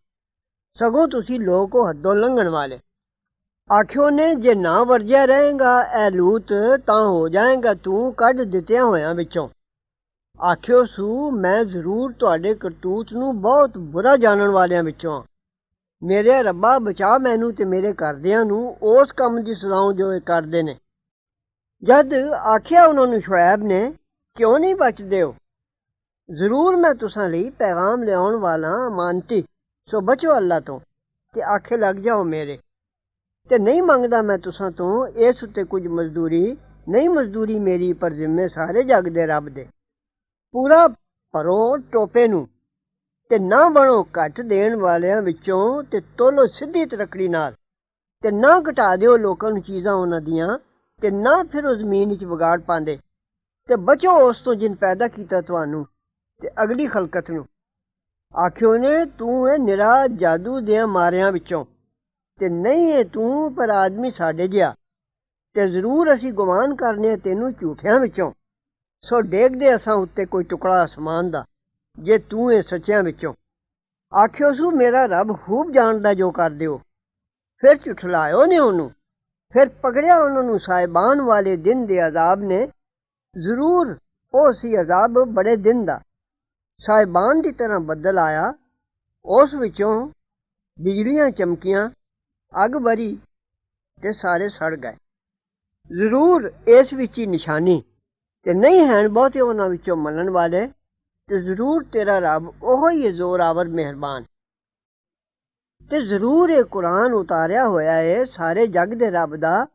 ਸਗੋਂ ਤੁਸੀਂ ਲੋਕ ਹੋ ਹੱਦੋਂ ਲੰਘਣ ਵਾਲੇ। ਆਖਿਓ ਨੇ ਜੇ ਨਾ ਵਰਜਿਆ ਰਹੇਗਾ ਐ ਲੂਤ ਤਾਂ ਹੋ ਜਾਏਗਾ ਤੂੰ ਕੱਢ ਦਿੱਤਿਆਂ ਹੋਇਆਂ ਵਿੱਚੋਂ। ਆਖਿਓ ਸੂ ਮੈਂ ਜ਼ਰੂਰ ਤੁਹਾਡੇ ਕਰਤੂਤ ਨੂੰ ਬਹੁਤ ਬੁਰਾ ਜਾਣਨ ਵਾਲਿਆਂ ਵਿੱਚੋਂ ਹਾਂ। ਮੇਰੇ ਰੱਬਾ ਬਚਾ ਮੈਨੂੰ ਤੇ ਮੇਰੇ ਘਰਦਿਆਂ ਨੂੰ ਉਸ ਕੰਮ ਦੀ ਸਜ਼ਾਉਂ ਜੋ ਇਹ ਕਰਦੇ ਨੇ। ਜਦ ਆਖਿਆ ਉਹਨਾਂ ਨੂੰ ਸ਼ੁਐਬ ਨੇ ਕਿਉਂ ਨਹੀਂ ਬਚਦੇ ਹੋ। ਜ਼ਰੂਰ ਮੈਂ ਤੁਸਾਂ ਲਈ ਪੈਗਾਮ ਲਿਆਉਣ ਵਾਲਾ ਅਮਾਨਤੀ। ਸੋ ਬਚੋ ਅੱਲਾ ਤੋਂ ਤੇ ਆਖੇ ਲੱਗ ਜਾਓ ਮੇਰੇ, ਤੇ ਨਹੀਂ ਮੰਗਦਾ ਮੈਂ ਤੁਸਾਂ ਤੋਂ ਇਸ ਉੱਤੇ ਕੁਝ ਮਜ਼ਦੂਰੀ। ਨਹੀਂ ਮਜ਼ਦੂਰੀ ਮੇਰੀ ਪਰ ਜ਼ਿੰਮੇ ਸਾਰੇ ਜੱਗ ਦੇ ਰੱਬ ਦੇ। ਪੂਰਾ ਭਰੋ ਟੋਪੇ ਨੂੰ ਤੇ ਨਾ ਬਣੋ ਘੱਟ ਦੇਣ ਵਾਲਿਆਂ ਵਿੱਚੋਂ, ਤੇ ਤੋਲੋ ਸਿੱਧੀ ਤਰੱਕੜੀ ਨਾਲ, ਤੇ ਨਾ ਘਟਾ ਦਿਓ ਲੋਕਾਂ ਨੂੰ ਚੀਜ਼ਾਂ ਉਹਨਾਂ ਦੀਆਂ, ਤੇ ਨਾ ਫਿਰ ਉਹ ਜ਼ਮੀਨ ਵਿੱਚ ਵਿਗਾੜ ਪਾਉਂਦੇ। ਤੇ ਬਚੋ ਉਸ ਤੋਂ ਜਿਨ ਪੈਦਾ ਕੀਤਾ ਤੁਹਾਨੂੰ ਤੇ ਅਗਲੀ ਖਲਕਤ ਨੂੰ। ਆਖਿਓ ਨੇ ਤੂੰ ਇਹ ਨਿਰਾ ਜਾਦੂ ਦਿਆਂ ਮਾਰਿਆਂ ਵਿੱਚੋਂ, ਤੇ ਨਹੀਂ ਹੈ ਤੂੰ ਪਰ ਆਦਮੀ ਸਾਡੇ ਜਿਹਾ। ਤੇ ਜ਼ਰੂਰ ਅਸੀਂ ਗੁਮਾਨ ਕਰਨੇ ਤੈਨੂੰ ਝੂਠਿਆਂ ਵਿੱਚੋਂ। ਸੋ ਡੇਗਦੇ ਅਸਾਂ ਉੱਤੇ ਕੋਈ ਟੁਕੜਾ ਅਸਮਾਨ ਦਾ ਜੇ ਤੂੰ ਇਹ ਸੱਚਿਆਂ ਵਿੱਚੋਂ। ਆਖਿਓ ਸੂ ਮੇਰਾ ਰੱਬ ਖੂਬ ਜਾਣਦਾ ਜੋ ਕਰਦੇ ਹੋ। ਫਿਰ ਝੁਠਲਾਇਓ ਨੇ ਉਹਨੂੰ, ਫਿਰ ਪਕੜਿਆ ਉਹਨਾਂ ਨੂੰ ਸਾਹਿਬਾਨ ਵਾਲੇ ਦਿਨ ਦੇ ਅਜ਼ਾਬ ਨੇ। ਜ਼ਰੂਰ ਉਹ ਸੀ ਅਜ਼ਾਬ ਬੜੇ ਦਿਨ ਦਾ। ਸਾਹਿਬਾਨ ਦੀ ਤਰ੍ਹਾਂ ਬੱਦਲ ਆਇਆ, ਉਸ ਵਿੱਚੋਂ ਬਿਜਲੀਆਂ ਚਮਕੀਆਂ, ਅੱਗ ਬਰੀ ਤੇ ਸਾਰੇ ਸੜ ਗਏ। ਜ਼ਰੂਰ ਇਸ ਵਿੱਚ ਹੀ ਨਿਸ਼ਾਨੀ ਤੇ ਨਹੀਂ ਹਨ ਬਹੁਤੇ ਉਹਨਾਂ ਵਿੱਚੋਂ ਮੰਨਣ ਵਾਲੇ। ਤੇ ਜ਼ਰੂਰ ਤੇਰਾ ਰੱਬ ਉਹੋ ਹੀ ਜ਼ੋਰਾਵਰ ਮਿਹਰਬਾਨ। ਤੇ ਜ਼ਰੂਰ ਇਹ ਕੁਰਾਨ ਉਤਾਰਿਆ ਹੋਇਆ ਹੈ ਸਾਰੇ ਜੱਗ ਦੇ ਰੱਬ ਦਾ।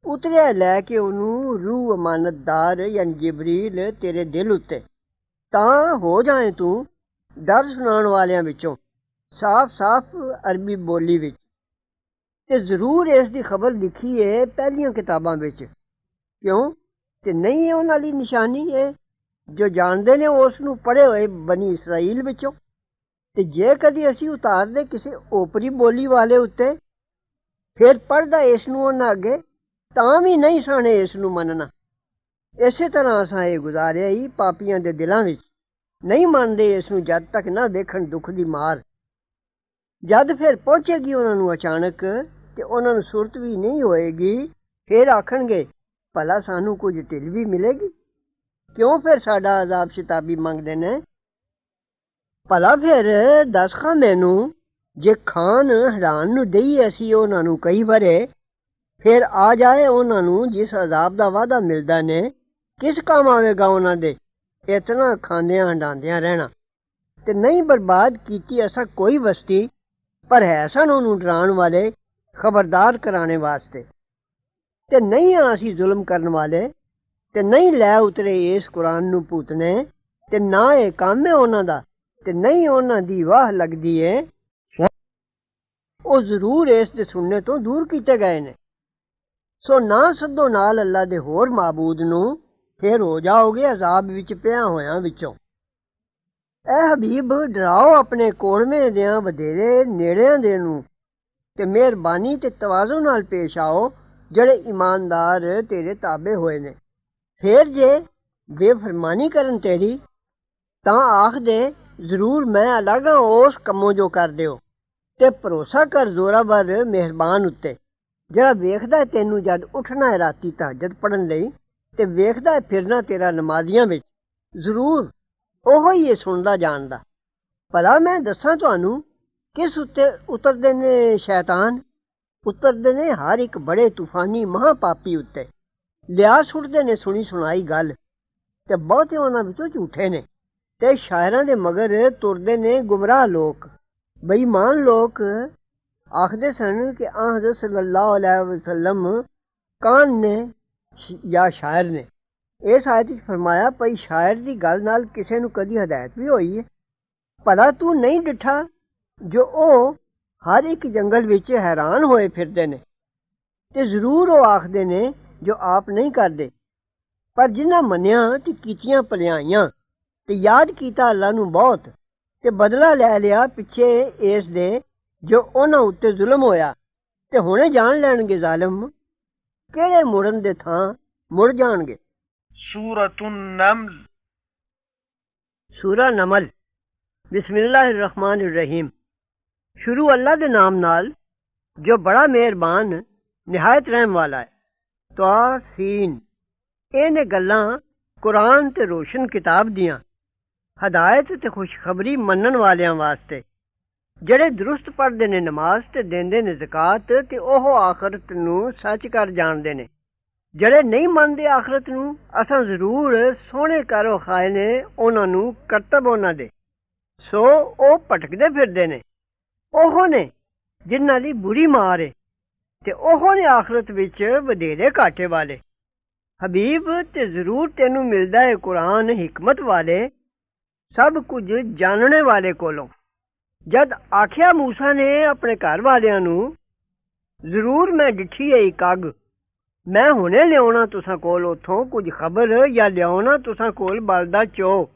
ਉਤਰਿਆ ਲੈ ਕੇ ਉਹਨੂੰ ਰੂਹ ਅਮਾਨਤਦਾਰ ਯਾਨੀ ਜਿਬਰੀਲ ਤੇਰੇ ਦਿਲ ਉੱਤੇ, ਤਾਂ ਹੋ ਜਾਏ ਤੂੰ ਡਰ ਸੁਣਾਉਣ ਵਾਲਿਆਂ ਵਿੱਚੋਂ ਸਾਫ਼ ਸਾਫ਼ ਅਰਬੀ ਬੋਲੀ ਵਿੱਚ। ਤੇ ਜ਼ਰੂਰ ਇਸ ਦੀ ਖਬਰ ਲਿਖੀ ਹੈ ਪਹਿਲੀਆਂ ਕਿਤਾਬਾਂ ਵਿੱਚ। ਕਿਉਂ? ਤੇ ਨਹੀਂ ਉਹਨਾਂ ਲਈ ਨਿਸ਼ਾਨੀ ਹੈ ਜੋ ਜਾਣਦੇ ਨੇ ਉਸ ਨੂੰ ਪੜ੍ਹੇ ਹੋਏ ਬਨੀ ਇਸਰਾਈਲ ਵਿੱਚੋਂ। ਤੇ ਜੇ ਕਦੀ ਅਸੀਂ ਉਤਾਰਦੇ ਕਿਸੇ ਓਪਰੀ ਬੋਲੀ ਵਾਲੇ ਉੱਤੇ, ਫਿਰ ਪੜ੍ਹਦਾ ਇਸ ਨੂੰ ਉਹਨਾਂ ਅੱਗੇ, ਤਾਂ ਵੀ ਨਹੀਂ ਸਣੇ ਇਸ ਨੂੰ ਮੰਨਣਾ। ਇਸੇ ਤਰ੍ਹਾਂ ਅਸਾਂ ਇਹ ਗੁਜ਼ਾਰਿਆ ਹੀ ਪਾਪੀਆਂ ਦੇ ਦਿਲਾਂ ਵਿੱਚ, ਨਹੀਂ ਮੰਨਦੇ ਇਸ ਨੂੰ ਜਦ ਤੱਕ ਨਾ ਵੇਖਣ ਦੁੱਖ ਦੀ ਮਾਰ। ਜਦ ਫਿਰ ਪਹੁੰਚੇਗੀ ਉਹਨਾਂ ਨੂੰ ਅਚਾਨਕ ਤੇ ਉਹਨਾਂ ਨੂੰ ਸੁਰਤ ਵੀ ਨਹੀਂ ਹੋਏਗੀ, ਫਿਰ ਆਖਣਗੇ ਭਲਾ ਸਾਨੂੰ ਕੁਝ ਢਿੱਲ ਵੀ ਮਿਲੇਗੀ। ਕਿਉਂ ਫਿਰ ਸਾਡਾ ਅਜ਼ਾਬ ਸ਼ਤਾਬੀ ਮੰਗਦੇ ਨੇ? ਭਲਾ ਫਿਰ ਦੱਸ ਖਾਂ ਮੈਨੂੰ, ਜੇ ਖਾਨ ਹੈਰਾਨ ਨੂੰ ਦਈਏ ਅਸੀਂ ਉਹਨਾਂ ਨੂੰ ਕਈ ਵਰੇ, ਫਿਰ ਆ ਜਾਏ ਉਹਨਾਂ ਨੂੰ ਜਿਸ ਅਜ਼ਾਬ ਦਾ ਵਾਅਦਾ ਮਿਲਦਾ ਨੇ, ਕਿਸ ਕੰਮ ਆਵੇਗਾ ਉਹਨਾਂ ਦੇ ਇਤਨਾ ਖਾਂਦਿਆਂ ਹੰਡਾਉਂਦਿਆਂ ਰਹਿਣਾ। ਤੇ ਨਹੀਂ ਬਰਬਾਦ ਕੀਤੀ ਅਸਾਂ ਕੋਈ ਬਸਤੀ, ਪਰ ਹੈ ਸਨ ਉਹਨੂੰ ਡਰਾਉਣ ਵਾਲੇ, ਖਬਰਦਾਰ ਕਰਾਣੇ ਵਾਸਤੇ। ਤੇ ਨਹੀਂ ਹਾਂ ਅਸੀਂ ਜ਼ੁਲਮ ਕਰਨ ਵਾਲੇ, ਤੇ ਨਹੀਂ ਲੈ ਉਤਰੇ ਇਸ ਕੁਰਾਨ ਨੂੰ ਭੂਤਨੇ, ਤੇ ਨਾ ਇਹ ਕੰਮ ਹੈ ਉਹਨਾਂ ਦਾ, ਤੇ ਨਹੀਂ ਉਹਨਾਂ ਦੀ ਵਾਹ ਲੱਗਦੀ ਏ। ਉਹ ਜ਼ਰੂਰ ਇਸ ਦੇ ਸੁਣਨੇ ਤੋਂ ਦੂਰ ਕੀਤੇ ਗਏ ਨੇ। ਸੋ ਨਾ ਸੱਦੋ ਨਾਲ ਅੱਲਾ ਦੇ ਹੋਰ ਮਾਬੂਦ ਨੂੰ, ਫਿਰ ਹੋ ਜਾਓਗੇ ਅਜ਼ਾਬ ਵਿੱਚ ਪਿਆ ਹੋਇਆਂ ਵਿੱਚੋਂ। ਐ ਹਬੀਬ, ਡਰਾਓ ਆਪਣੇ ਕੋੜਵੇਂ ਦਿਆਂ ਵਧੇਰੇ ਨੇੜਿਆਂ ਦੇ ਨੂੰ, ਤੇ ਮਿਹਰਬਾਨੀ ਤੇ ਤਵਾਜ਼ੁ ਨਾਲ ਪੇਸ਼ ਆਓ ਜਿਹੜੇ ਇਮਾਨਦਾਰ ਤੇਰੇ ਤਾਬੇ ਹੋਏ ਨੇ। ਫਿਰ ਜੇ ਬੇਫਰਮਾਨੀ ਕਰਨ ਤੇਰੀ, ਤਾਂ ਆਖ ਦੇ ਜ਼ਰੂਰ ਮੈਂ ਅਲੱਗ ਹਾਂ ਉਸ ਕੰਮੋਂ ਜੋ ਕਰਦੇ ਹੋ। ਤੇ ਭਰੋਸਾ ਕਰ ਜ਼ੋਰਾਵਰ ਮਿਹਰਬਾਨ ਉੱਤੇ, ਜਿਹੜਾ ਵੇਖਦਾ ਤੈਨੂੰ ਜਦ ਉੱਠਣਾ ਹੈ ਰਾਤੀ ਤਹੱਜਦ ਪੜ੍ਹਨ ਲਈ, ਤੇ ਵੇਖਦਾ ਹੈ ਫਿਰਨਾ ਤੇਰਾ ਨਮਾਜ਼ੀਆਂ ਵਿੱਚ। ਜ਼ਰੂਰ ਉਹੋ ਹੀ ਇਹ ਸੁਣਦਾ ਜਾਣਦਾ। ਭਲਾ ਮੈਂ ਦੱਸਾਂ ਤੁਹਾਨੂੰ ਕਿਸ ਉੱਤੇ ਉਤਰਦੇ ਨੇ ਸ਼ੈਤਾਨ? ਉਤਰਦੇ ਨੇ ਹਰ ਇੱਕ ਬੜੇ ਤੂਫਾਨੀ ਮਹਾਂਪਾਪੀ ਉੱਤੇ। ਲਿਆ ਸੁੱਟਦੇ ਨੇ ਸੁਣੀ ਸੁਣਾਈ ਗੱਲ, ਤੇ ਬਹੁਤੇ ਉਹਨਾਂ ਵਿੱਚੋਂ ਝੂਠੇ ਨੇ। ਤੇ ਸ਼ਾਇਰਾਂ ਦੇ ਮਗਰ ਤੁਰਦੇ ਨੇ ਗੁਮਰਾਹ ਲੋਕ। ਬੇਈਮਾਨ ਲੋਕ ਆਖਦੇ ਸਨ ਕਿ ਹਜ਼ਰਤ ਸੱਲੱਲਾਹੁ ਅਲੈਹਿ ਵਸੱਲਮ ਕਾਨ ਨੇ ਜਾਂ ਸ਼ਾਇਰ ਨੇ। ਇਸ ਆਇਤ ਵਿੱਚ ਫਰਮਾਇਆ ਪਈ ਸ਼ਾਇਰ ਦੀ ਗੱਲ ਨਾਲ ਕਿਸੇ ਨੂੰ ਕਦੀ ਹਦਾਇਤ ਵੀ ਹੋਈ ਹੈ? ਭਲਾ ਤੂੰ ਨਹੀਂ ਡਿੱਠਾ ਜੋ ਉਹ ਹਰ ਇੱਕ ਜੰਗਲ ਵਿੱਚ ਹੈਰਾਨ ਹੋਏ ਫਿਰਦੇ ਨੇ? ਤੇ ਜ਼ਰੂਰ ਉਹ ਆਖਦੇ ਨੇ ਜੋ ਆਪ ਨਹੀਂ ਕਰਦੇ। ਪਰ ਜਿਨ੍ਹਾਂ ਮੰਨਿਆ ਤੇ ਕੀਤੀਆਂ ਭਲਾਈਆਂ, ਤੇ ਯਾਦ ਕੀਤਾ ਅੱਲਾ ਨੂੰ ਬਹੁਤ, ਤੇ ਬਦਲਾ ਲੈ ਲਿਆ ਪਿੱਛੇ ਇਸ ਦੇ ਜੋ ਉਹਨਾਂ ਉੱਤੇ ਜ਼ੁਲਮ ਹੋਇਆ, ਤੇ ਹੁਣੇ ਜਾਣ ਲੈਣਗੇ ਜ਼ਾਲਿਮ ਕਿਹੜੇ ਮੁੜਨ ਦੇ ਥਾਂ ਮੁੜ ਜਾਣਗੇ। ਸੂਰਤੁਨ ਨਮਲ। ਸੂਰਾ ਨਮਲ। ਬਿਸਮਿਲ੍ਲਾਹਿਰ-ਰਹਿਮਾਨਿਰ-ਰਹੀਮ। ਸ਼ੁਰੂ ਅੱਲਾ ਦੇ ਨਾਮ ਨਾਲ ਜੋ ਬੜਾ ਮਿਹਰਬਾਨ ਨਿਹਾਇਤ ਰਹਿਮ ਵਾਲਾ ਹੈ। ਤਾਸੀਨ। ਇਹ ਨੇ ਗੱਲਾਂ ਕੁਰਾਨ ਤੇ ਰੋਸ਼ਨ ਕਿਤਾਬ ਦੀਆਂ, ਹਦਾਇਤ ਤੇ ਖੁਸ਼ਖਬਰੀ ਮੰਨਣ ਵਾਲਿਆਂ ਵਾਸਤੇ, ਜਿਹੜੇ ਦਰੁਸਤ ਪੜ੍ਹਦੇ ਨੇ ਨਮਾਜ਼ ਤੇ ਦਿੰਦੇ ਨੇ ਜ਼ਕਾਤ, ਤੇ ਉਹ ਆਖਰਤ ਨੂੰ ਸੱਚ ਕਰ ਜਾਣਦੇ ਨੇ। ਜਿਹੜੇ ਨਹੀਂ ਮੰਨਦੇ ਆਖਰਤ ਨੂੰ, ਅਸਾਂ ਜ਼ਰੂਰ ਸੋਹਣੇ ਕਰ ਵਿਖਾਏ ਨੇ ਉਹਨਾਂ ਨੂੰ ਕਰਤਬ ਉਹਨਾਂ ਦੇ, ਸੋ ਉਹ ਭਟਕਦੇ ਫਿਰਦੇ ਨੇ। ਉਹ ਨੇ ਜਿਨ੍ਹਾਂ ਦੀ ਬੁਰੀ ਮਾਰ ਏ, ਤੇ ਉਹ ਨੇ ਆਖਰਤ ਵਿੱਚ ਵਧੇਰੇ ਘਾਟੇ ਵਾਲੇ। ਹਬੀਬ, ਤੇ ਜ਼ਰੂਰ ਤੈਨੂੰ ਮਿਲਦਾ ਹੈ ਕੁਰਾਨ ਹਿਕਮਤ ਵਾਲੇ, ਸਭ ਕੁਝ ਜਾਣਨੇ ਵਾਲੇ ਕੋਲੋਂ। ਜਦ ਆਖਿਆ ਮੂਸਾ ਨੇ ਆਪਣੇ ਘਰ ਵਾਲਿਆਂ ਨੂੰ, ਜ਼ਰੂਰ ਮੈਂ ਡਿੱਠੀ ਹੈ ਇੱਕ ਅੱਗ, ਮੈਂ ਹੁਣੇ ਲਿਆਉਣਾ ਤੁਸਾਂ ਕੋਲ ਉੱਥੋਂ ਕੁਝ ਖਬਰ, ਜਾਂ ਲਿਆਉਣਾ ਤੁਸਾਂ ਕੋਲ ਬਲਦਾ ਚੋ,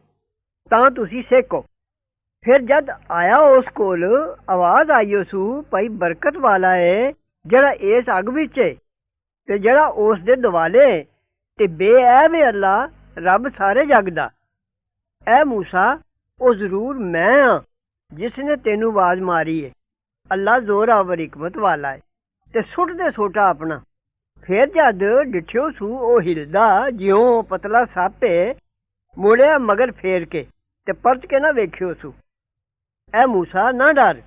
ਤਾਂ ਤੁਸੀਂ ਸੇਕੋ। ਫਿਰ ਜਦ ਆਇਆ ਉਸ ਕੋਲ, ਆਵਾਜ਼ ਆਈ ਸੂ ਭਾਈ ਬਰਕਤ ਵਾਲਾ ਏ ਜਿਹੜਾ ਇਸ ਅੱਗ ਵਿੱਚ ਏ, ਤੇ ਜਿਹੜਾ ਉਸ ਦੇ ਦੁਆਲੇ, ਤੇ ਬੇਐਬ ਏ ਅੱਲਾ ਰੱਬ ਸਾਰੇ ਜੱਗ ਦਾ। ਐ ਮੂਸਾ, ਉਹ ਜ਼ਰੂਰ ਮੈਂ ਹਾਂ ਜਿਸ ਨੇ ਤੈਨੂੰ ਆਵਾਜ਼ ਮਾਰੀ ਏ। ਅੱਲਾ ਜ਼ੋਰਾਵਰ ਹਿਕਮਤ ਵਾਲਾ ਏ। ਤੇ ਸੁੱਟ ਦੇ ਸੋਟਾ ਆਪਣਾ। ਫਿਰ ਜਦ ਡਿੱਠਿਓ ਸੂ ਉਹ ਹਿਲਦਾ ਜਿਉਂ ਪਤਲਾ ਸੱਪ ਏ, ਮੁੜਿਆ ਮਗਰ ਫੇਰ ਕੇ, ਤੇ ਪਰਤ ਕੇ ਨਾ ਵੇਖਿਓ ਸੂ। ਐ ਮੂਸਾ ਨਾ ਡਰ,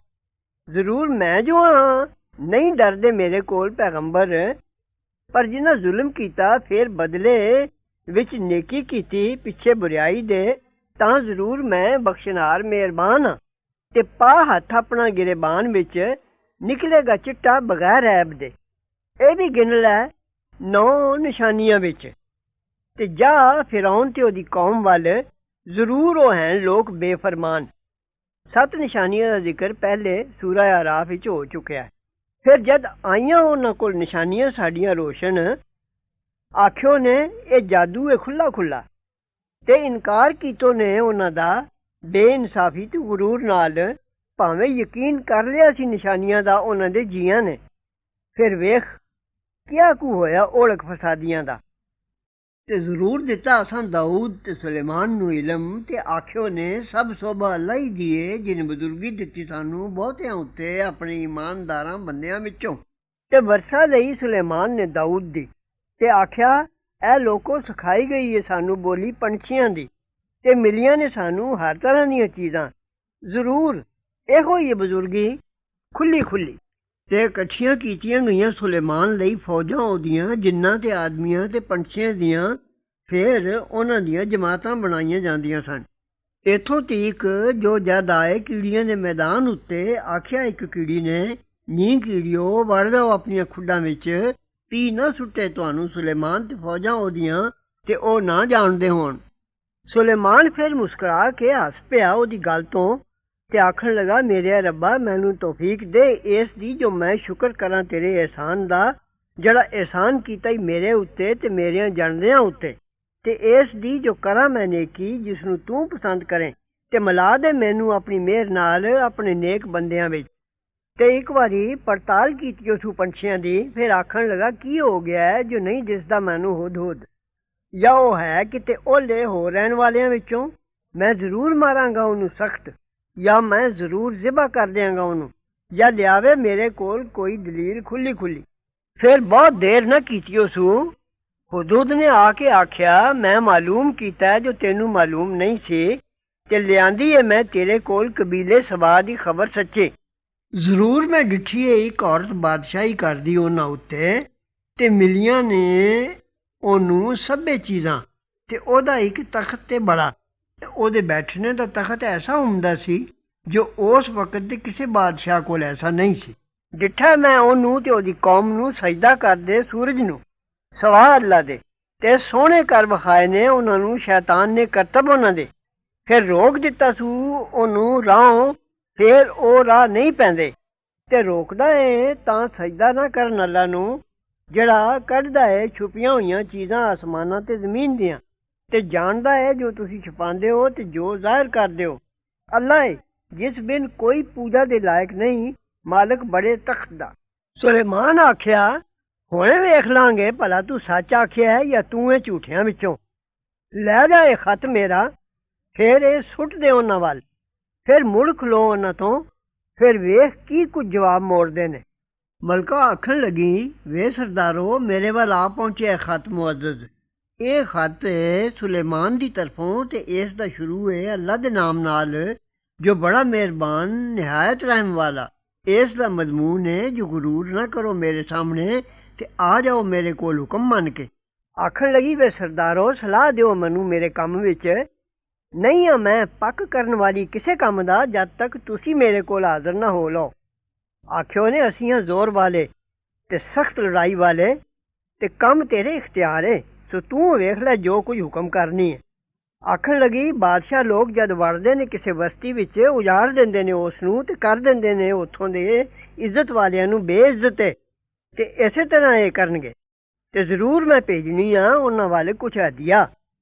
ਜ਼ਰੂਰ ਮੈਂ ਜੋ ਹਾਂ। ਨਹੀਂ ਡਰਦੇ ਮੇਰੇ ਕੋਲ ਪੈਗੰਬਰ, ਪਰ ਜਿਨ੍ਹਾਂ ਜ਼ੁਲਮ ਕੀਤਾ ਫਿਰ ਬਦਲੇ ਵਿੱਚ ਨੇਕੀ ਕੀਤੀ ਪਿੱਛੇ ਬੁਰਾਈ ਦੇ, ਤਾਂ ਜ਼ਰੂਰ ਮੈਂ ਬਖਸ਼ਨਾਰ ਮਿਹਰਬਾਨ ਹਾਂ। ਤੇ ਪਾ ਹੱਥ ਆਪਣਾ ਗਿਰੇਬਾਨ ਵਿੱਚ, ਨਿਕਲੇਗਾ ਚਿੱਟਾ ਬਗੈਰ ਐਬ ਦੇ। ਇਹ ਵੀ ਗਿਣ ਲੈ 9 ਨਿਸ਼ਾਨੀਆਂ ਵਿੱਚ। ਤੇ ਜਾ ਫਿਰੌਨ ਤੇ ਉਹਦੀ ਕੌਮ ਵੱਲ, ਜ਼ਰੂਰ ਉਹ ਹਨ ਲੋਕ ਬੇਫਰਮਾਨ। 7 ਨਿਸ਼ਾਨੀਆਂ ਦਾ ਜ਼ਿਕਰ ਪਹਿਲੇ ਸੂਰਾ ਆਰਾਫ ਵਿੱਚ ਹੋ ਚੁੱਕਿਆ ਹੈ। ਫਿਰ ਜਦ ਆਈਆਂ ਉਹਨਾਂ ਕੋਲ ਨਿਸ਼ਾਨੀਆਂ ਸਾਡੀਆਂ ਰੋਸ਼ਨ, ਆਖਿਓ ਨੇ ਇਹ ਜਾਦੂ ਹੈ ਖੁੱਲਾ ਖੁੱਲਾ, ਤੇ ਇਨਕਾਰ ਕੀਤੋ ਨੇ ਉਹਨਾਂ ਦਾ ਬੇਇਨਸਾਫੀ ਤੇ ਗੁਰੂਰ ਨਾਲ, ਭਾਵੇਂ ਯਕੀਨ ਕਰ ਲਿਆ ਸੀ ਨਿਸ਼ਾਨੀਆਂ ਦਾ ਉਹਨਾਂ ਦੇ ਜੀਆਂ ਨੇ। ਫਿਰ ਵੇਖ ਕਿਆ ਕੁ ਹੋਇਆ ਔਲਖ ਫਸਾਦੀਆਂ ਦਾ। ਤੇ ਜ਼ਰੂਰ ਦਿੱਤਾ ਅਸਾਂ ਦਾਊਦ ਤੇ ਸੁਲੇਮਾਨ ਨੂੰ ਇਲਮ, ਤੇ ਆਖਿਓ ਨੇ ਸਭ ਸੋਭਾ ਅੱਲਾ ਹੀ ਦੀਏ ਜਿਨ ਬਜ਼ੁਰਗੀ ਦਿੱਤੀ ਸਾਨੂੰ ਬਹੁਤਿਆਂ ਉੱਤੇ ਆਪਣੇ ਇਮਾਨਦਾਰਾਂ ਬੰਦਿਆਂ ਵਿੱਚੋਂ। ਤੇ ਵਰਸਾ ਲਈ ਸੁਲੇਮਾਨ ਨੇ ਦਾਊਦ ਦੀ, ਤੇ ਆਖਿਆ ਇਹ ਲੋਕੋ ਸਿਖਾਈ ਗਈ ਹੈ ਸਾਨੂੰ ਬੋਲੀ ਪੰਛੀਆਂ ਦੀ, ਤੇ ਮਿਲੀਆਂ ਨੇ ਸਾਨੂੰ ਹਰ ਤਰ੍ਹਾਂ ਦੀਆਂ ਚੀਜ਼ਾਂ। ਜ਼ਰੂਰ ਇਹੋ ਹੀ ਬਜ਼ੁਰਗੀ ਖੁੱਲੀ ਖੁੱਲੀ। ਤੇ ਇਕੱਠੀਆਂ ਕੀਤੀਆਂ ਗਈਆਂ ਸੁਲੇਮਾਨ ਲਈ ਫੌਜਾਂ ਉਹਦੀਆਂ, ਜਿੰਨਾਂ ਤੇ ਆਦਮੀਆਂ ਤੇ ਪੰਛੀਆਂ ਦੀਆਂ। ਫਿਰ ਉਹਨਾਂ ਦੀਆਂ ਜਮਾਤਾਂ ਬਣਾਈਆਂ ਜਾਂਦੀਆਂ ਸਨ। ਇੱਥੋਂ ਤੀਕ ਜੋ ਜਦ ਆਏ ਕੀੜੀਆਂ ਦੇ ਮੈਦਾਨ ਉੱਤੇ, ਆਖਿਆ ਇੱਕ ਕੀੜੀ ਨੇ, ਨੀ ਕੀੜਿਓ ਵੜ ਜਾਓ ਆਪਣੀਆਂ ਖੁੱਡਾਂ ਵਿੱਚ, ਪੀ ਨਾ ਸੁੱਟੇ ਤੁਹਾਨੂੰ ਸੁਲੇਮਾਨ ਤੇ ਫੌਜਾਂ ਉਹਦੀਆਂ, ਤੇ ਉਹ ਨਾ ਜਾਣਦੇ ਹੋਣ। ਸੁਲੇਮਾਨ ਫਿਰ ਮੁਸਕਰਾ ਕੇ ਹੱਸ ਪਿਆ ਉਹਦੀ ਗੱਲ ਤੋਂ, ਤੇ ਆਖਣ ਲੱਗਾ ਮੇਰੇ ਰੱਬਾ ਮੈਨੂੰ ਤੌਫੀਕ ਦੇ ਇਸ ਦੀ ਜੋ ਮੈਂ ਸ਼ੁਕਰ ਕਰਾਂ ਤੇਰੇ ਅਹਿਸਾਨ ਦਾ, ਜਿਹੜਾ ਅਹਿਸਾਨ ਕੀਤਾ ਹੀ ਮੇਰੇ ਉੱਤੇ ਤੇ ਮੇਰਿਆਂ ਜਾਣਦਿਆਂ ਉੱਤੇ, ਤੇ ਇਸ ਦੀ ਜੋ ਕਰਾਂ ਮੈਂ ਨੇਕੀ ਜਿਸ ਨੂੰ ਤੂੰ ਪਸੰਦ ਕਰੇ, ਤੇ ਮਿਲਾ ਦੇ ਮੈਨੂੰ ਆਪਣੀ ਮਿਹਰ ਨਾਲ ਆਪਣੇ ਨੇਕ ਬੰਦਿਆਂ ਵਿੱਚ। ਤੇ ਇੱਕ ਵਾਰੀ ਪੜਤਾਲ ਕੀਤੀ ਉਸ ਪੰਛੀਆਂ ਦੀ। ਫਿਰ ਆਖਣ ਲੱਗਾ ਕੀ ਹੋ ਗਿਆ ਹੈ ਜੋ ਨਹੀਂ ਦਿਸਦਾ ਮੈਨੂੰ ਹੁਦ ਹੁਦ, ਜਾਂ ਉਹ ਹੈ ਕਿਤੇ ਓਲੇ ਹੋ ਰਹਿਣ ਵਾਲਿਆਂ ਵਿੱਚੋਂ? ਮੈਂ ਜ਼ਰੂਰ ਮਾਰਾਂਗਾ ਉਹਨੂੰ ਸਖਤ, ਜਾਂ ਮੈਂ ਜ਼ਰੂਰ ਜ਼ਿਬਾ ਕਰ ਦਿਆਂਗਾ ਉਹਨੂੰ, ਜਾਂ ਲਿਆਵੇ ਮੇਰੇ ਕੋਲ ਕੋਈ ਦਲੀਲ ਖੁੱਲੀ ਖੁੱਲੀ। ਫਿਰ ਬਹੁਤ ਦੇਰ ਨਾ ਕੀਤੀ ਉਸੂ, ਹੁਦੂਦ ਨੇ ਆ ਕੇ ਆਖਿਆ ਮੈਂ ਮਾਲੂਮ ਕੀਤਾ ਜੋ ਤੈਨੂੰ ਮਾਲੂਮ ਨਹੀਂ ਸੀ, ਤੇ ਲਿਆਂਦੀ ਹੈ ਮੈਂ ਤੇਰੇ ਕੋਲ ਕਬੀਲੇ ਸਬਾ ਦੀ ਖਬਰ ਸੱਚੇ। ਜ਼ਰੂਰ ਮੈਂ ਡਿੱਠੀ ਹੈ ਇੱਕ ਔਰਤ ਬਾਦਸ਼ਾਹੀ ਕਰਦੀ ਉਹਨਾਂ ਉੱਤੇ, ਤੇ ਮਿਲੀਆਂ ਨੇ ਉਹਨੂੰ ਸਭੇ ਚੀਜ਼ਾਂ, ਤੇ ਉਹਦਾ ਇੱਕ ਤਖਤ ਤੇ ਬੜਾ, ਉਹਦੇ ਬੈਠਣੇ ਦਾ ਤਖਤ ਐਸਾ ਹੁੰਦਾ ਸੀ ਜੋ ਉਸ ਵਕਤ ਦੇ ਕਿਸੇ ਬਾਦਸ਼ਾਹ ਕੋਲ ਐਸਾ ਨਹੀਂ ਸੀ। ਡਿੱਠਾ ਮੈਂ ਉਹਨੂੰ ਤੇ ਉਹਦੀ ਕੌਮ ਨੂੰ ਸਜਦਾ ਕਰਦੇ ਸੂਰਜ ਨੂੰ ਸਵਾ ਅੱਲਾ ਦੇ, ਤੇ ਸੋਹਣੇ ਕਰ ਵਿਖਾਏ ਨੇ ਉਹਨਾਂ ਨੂੰ ਸ਼ੈਤਾਨ ਨੇ ਕਰਤਬ ਉਹਨਾਂ ਦੇ। ਫਿਰ ਰੋਕ ਦਿੱਤਾ ਸੂ ਉਹਨੂੰ ਰਾਹੋਂ, ਫਿਰ ਉਹ ਰਾਹ ਨਹੀਂ ਪੈਂਦੇ, ਤੇ ਰੋਕਦਾ ਏ ਤਾਂ ਸਜਦਾ ਨਾ ਕਰਨ ਅੱਲਾ ਨੂੰ, ਜਿਹੜਾ ਕੱਢਦਾ ਏ ਛੁਪੀਆਂ ਹੋਈਆਂ ਚੀਜ਼ਾਂ ਆਸਮਾਨਾਂ ਤੇ ਜ਼ਮੀਨ ਦੀਆਂ, ਤੇ ਜਾਣਦਾ ਹੈ ਜੋ ਤੁਸੀਂ ਛੁਪਾਉਂਦੇ ਹੋ ਤੇ ਜੋ ਜ਼ਾਹਿਰ ਕਰਦੇ ਹੋ। ਅੱਲਾ ਏ ਜਿਸ ਬਿਨ ਕੋਈ ਪੂਜਾ ਦੇ ਲਾਇਕ ਨਹੀਂ, ਮਾਲਕ ਬੜੇ ਤਖਤ ਦਾ। ਸੁਲੇਮਾਨ ਆਖਿਆ ਹੁਣੇ ਵੇਖ ਲਾਂਗੇ ਭਲਾ ਤੂੰ ਸੱਚ ਆਖਿਆ ਹੈ ਜਾਂ ਤੂੰ ਇਹ ਝੂਠਿਆਂ ਵਿੱਚੋਂ। ਲੈ ਜਾ ਇਹ ਖਤ ਮੇਰਾ, ਫਿਰ ਇਹ ਸੁੱਟ ਦੇ ਉਹਨਾਂ ਵੱਲ। ਫਿਰ ਮੁੜ ਖਲੋ ਉਹਨਾਂ ਤੋਂ, ਫਿਰ ਵੇਖ ਕੀ ਕੁਝ ਜਵਾਬ ਮੋੜਦੇ ਨੇ। ਮਲਕਾ ਆਖਣ ਲੱਗੀ ਵੇ ਸਰਦਾਰੋ ਮੇਰੇ ਵੱਲ ਆ ਪਹੁੰਚਿਆ ਖਤ ਮੁਅੱਜ਼ਜ਼। ਇਹ ਖਤ ਸੁਲੇਮਾਨ ਦੀ ਤਰਫੋਂ, ਤੇ ਇਸ ਦਾ ਸ਼ੁਰੂ ਹੈ ਅੱਲਾ ਦੇ ਨਾਮ ਨਾਲ ਜੋ ਬੜਾ ਮਿਹਰਬਾਨ ਨਿਹਾਇਤ ਰਹਿਮ ਵਾਲਾ। ਇਸ ਦਾ ਮਜ਼ਮੂਨ ਹੈ ਜੋ ਗੁਰੂਰ ਨਾ ਕਰੋ ਮੇਰੇ ਸਾਹਮਣੇ, ਤੇ ਆ ਜਾਓ ਮੇਰੇ ਕੋਲ ਹੁਕਮ ਮੰਨ ਕੇ। ਆਖਣ ਲੱਗੀ ਵੇ ਸਰਦਾਰੋ ਸਲਾਹ ਦਿਓ ਮੈਨੂੰ ਮੇਰੇ ਕੰਮ ਵਿੱਚ, ਨਹੀਂ ਆ ਮੈਂ ਪੱਕ ਕਰਨ ਵਾਲੀ ਕਿਸੇ ਕੰਮ ਦਾ ਜਦ ਤੱਕ ਤੁਸੀਂ ਮੇਰੇ ਕੋਲ ਹਾਜ਼ਰ ਨਾ ਹੋ ਲਓ। ਆਖਿਓ ਨੇ ਅਸੀਂ ਹਾਂ ਜ਼ੋਰ ਵਾਲੇ ਤੇ ਸਖਤ ਲੜਾਈ ਵਾਲੇ, ਤੇ ਕੰਮ ਤੇਰੇ ਇਖਤਿਆਰ ਏ, ਸੋ ਤੂੰ ਵੇਖ ਲੈ ਜੋ ਕੁਝ ਹੁਕਮ ਕਰਨੀ ਹੈ। ਆਖਣ ਲੱਗੀ ਬਾਦਸ਼ਾਹ ਲੋਕ ਜਦ ਵੜਦੇ ਨੇ ਕਿਸੇ ਬਸਤੀ ਵਿੱਚ ਉਜਾੜ ਦਿੰਦੇ ਨੇ ਉਸ ਨੂੰ, ਤੇ ਕਰ ਦਿੰਦੇ ਨੇ ਉੱਥੋਂ ਦੇ ਇੱਜ਼ਤ ਵਾਲਿਆਂ ਨੂੰ ਬੇਇੱਜ਼ਤ, ਤੇ ਇਸੇ ਤਰ੍ਹਾਂ ਇਹ ਕਰਨਗੇ। ਤੇ ਜ਼ਰੂਰ ਮੈਂ ਭੇਜਣੀ ਆ ਉਹਨਾਂ ਵੱਲ ਕੁਛ ਹਦੀਆ,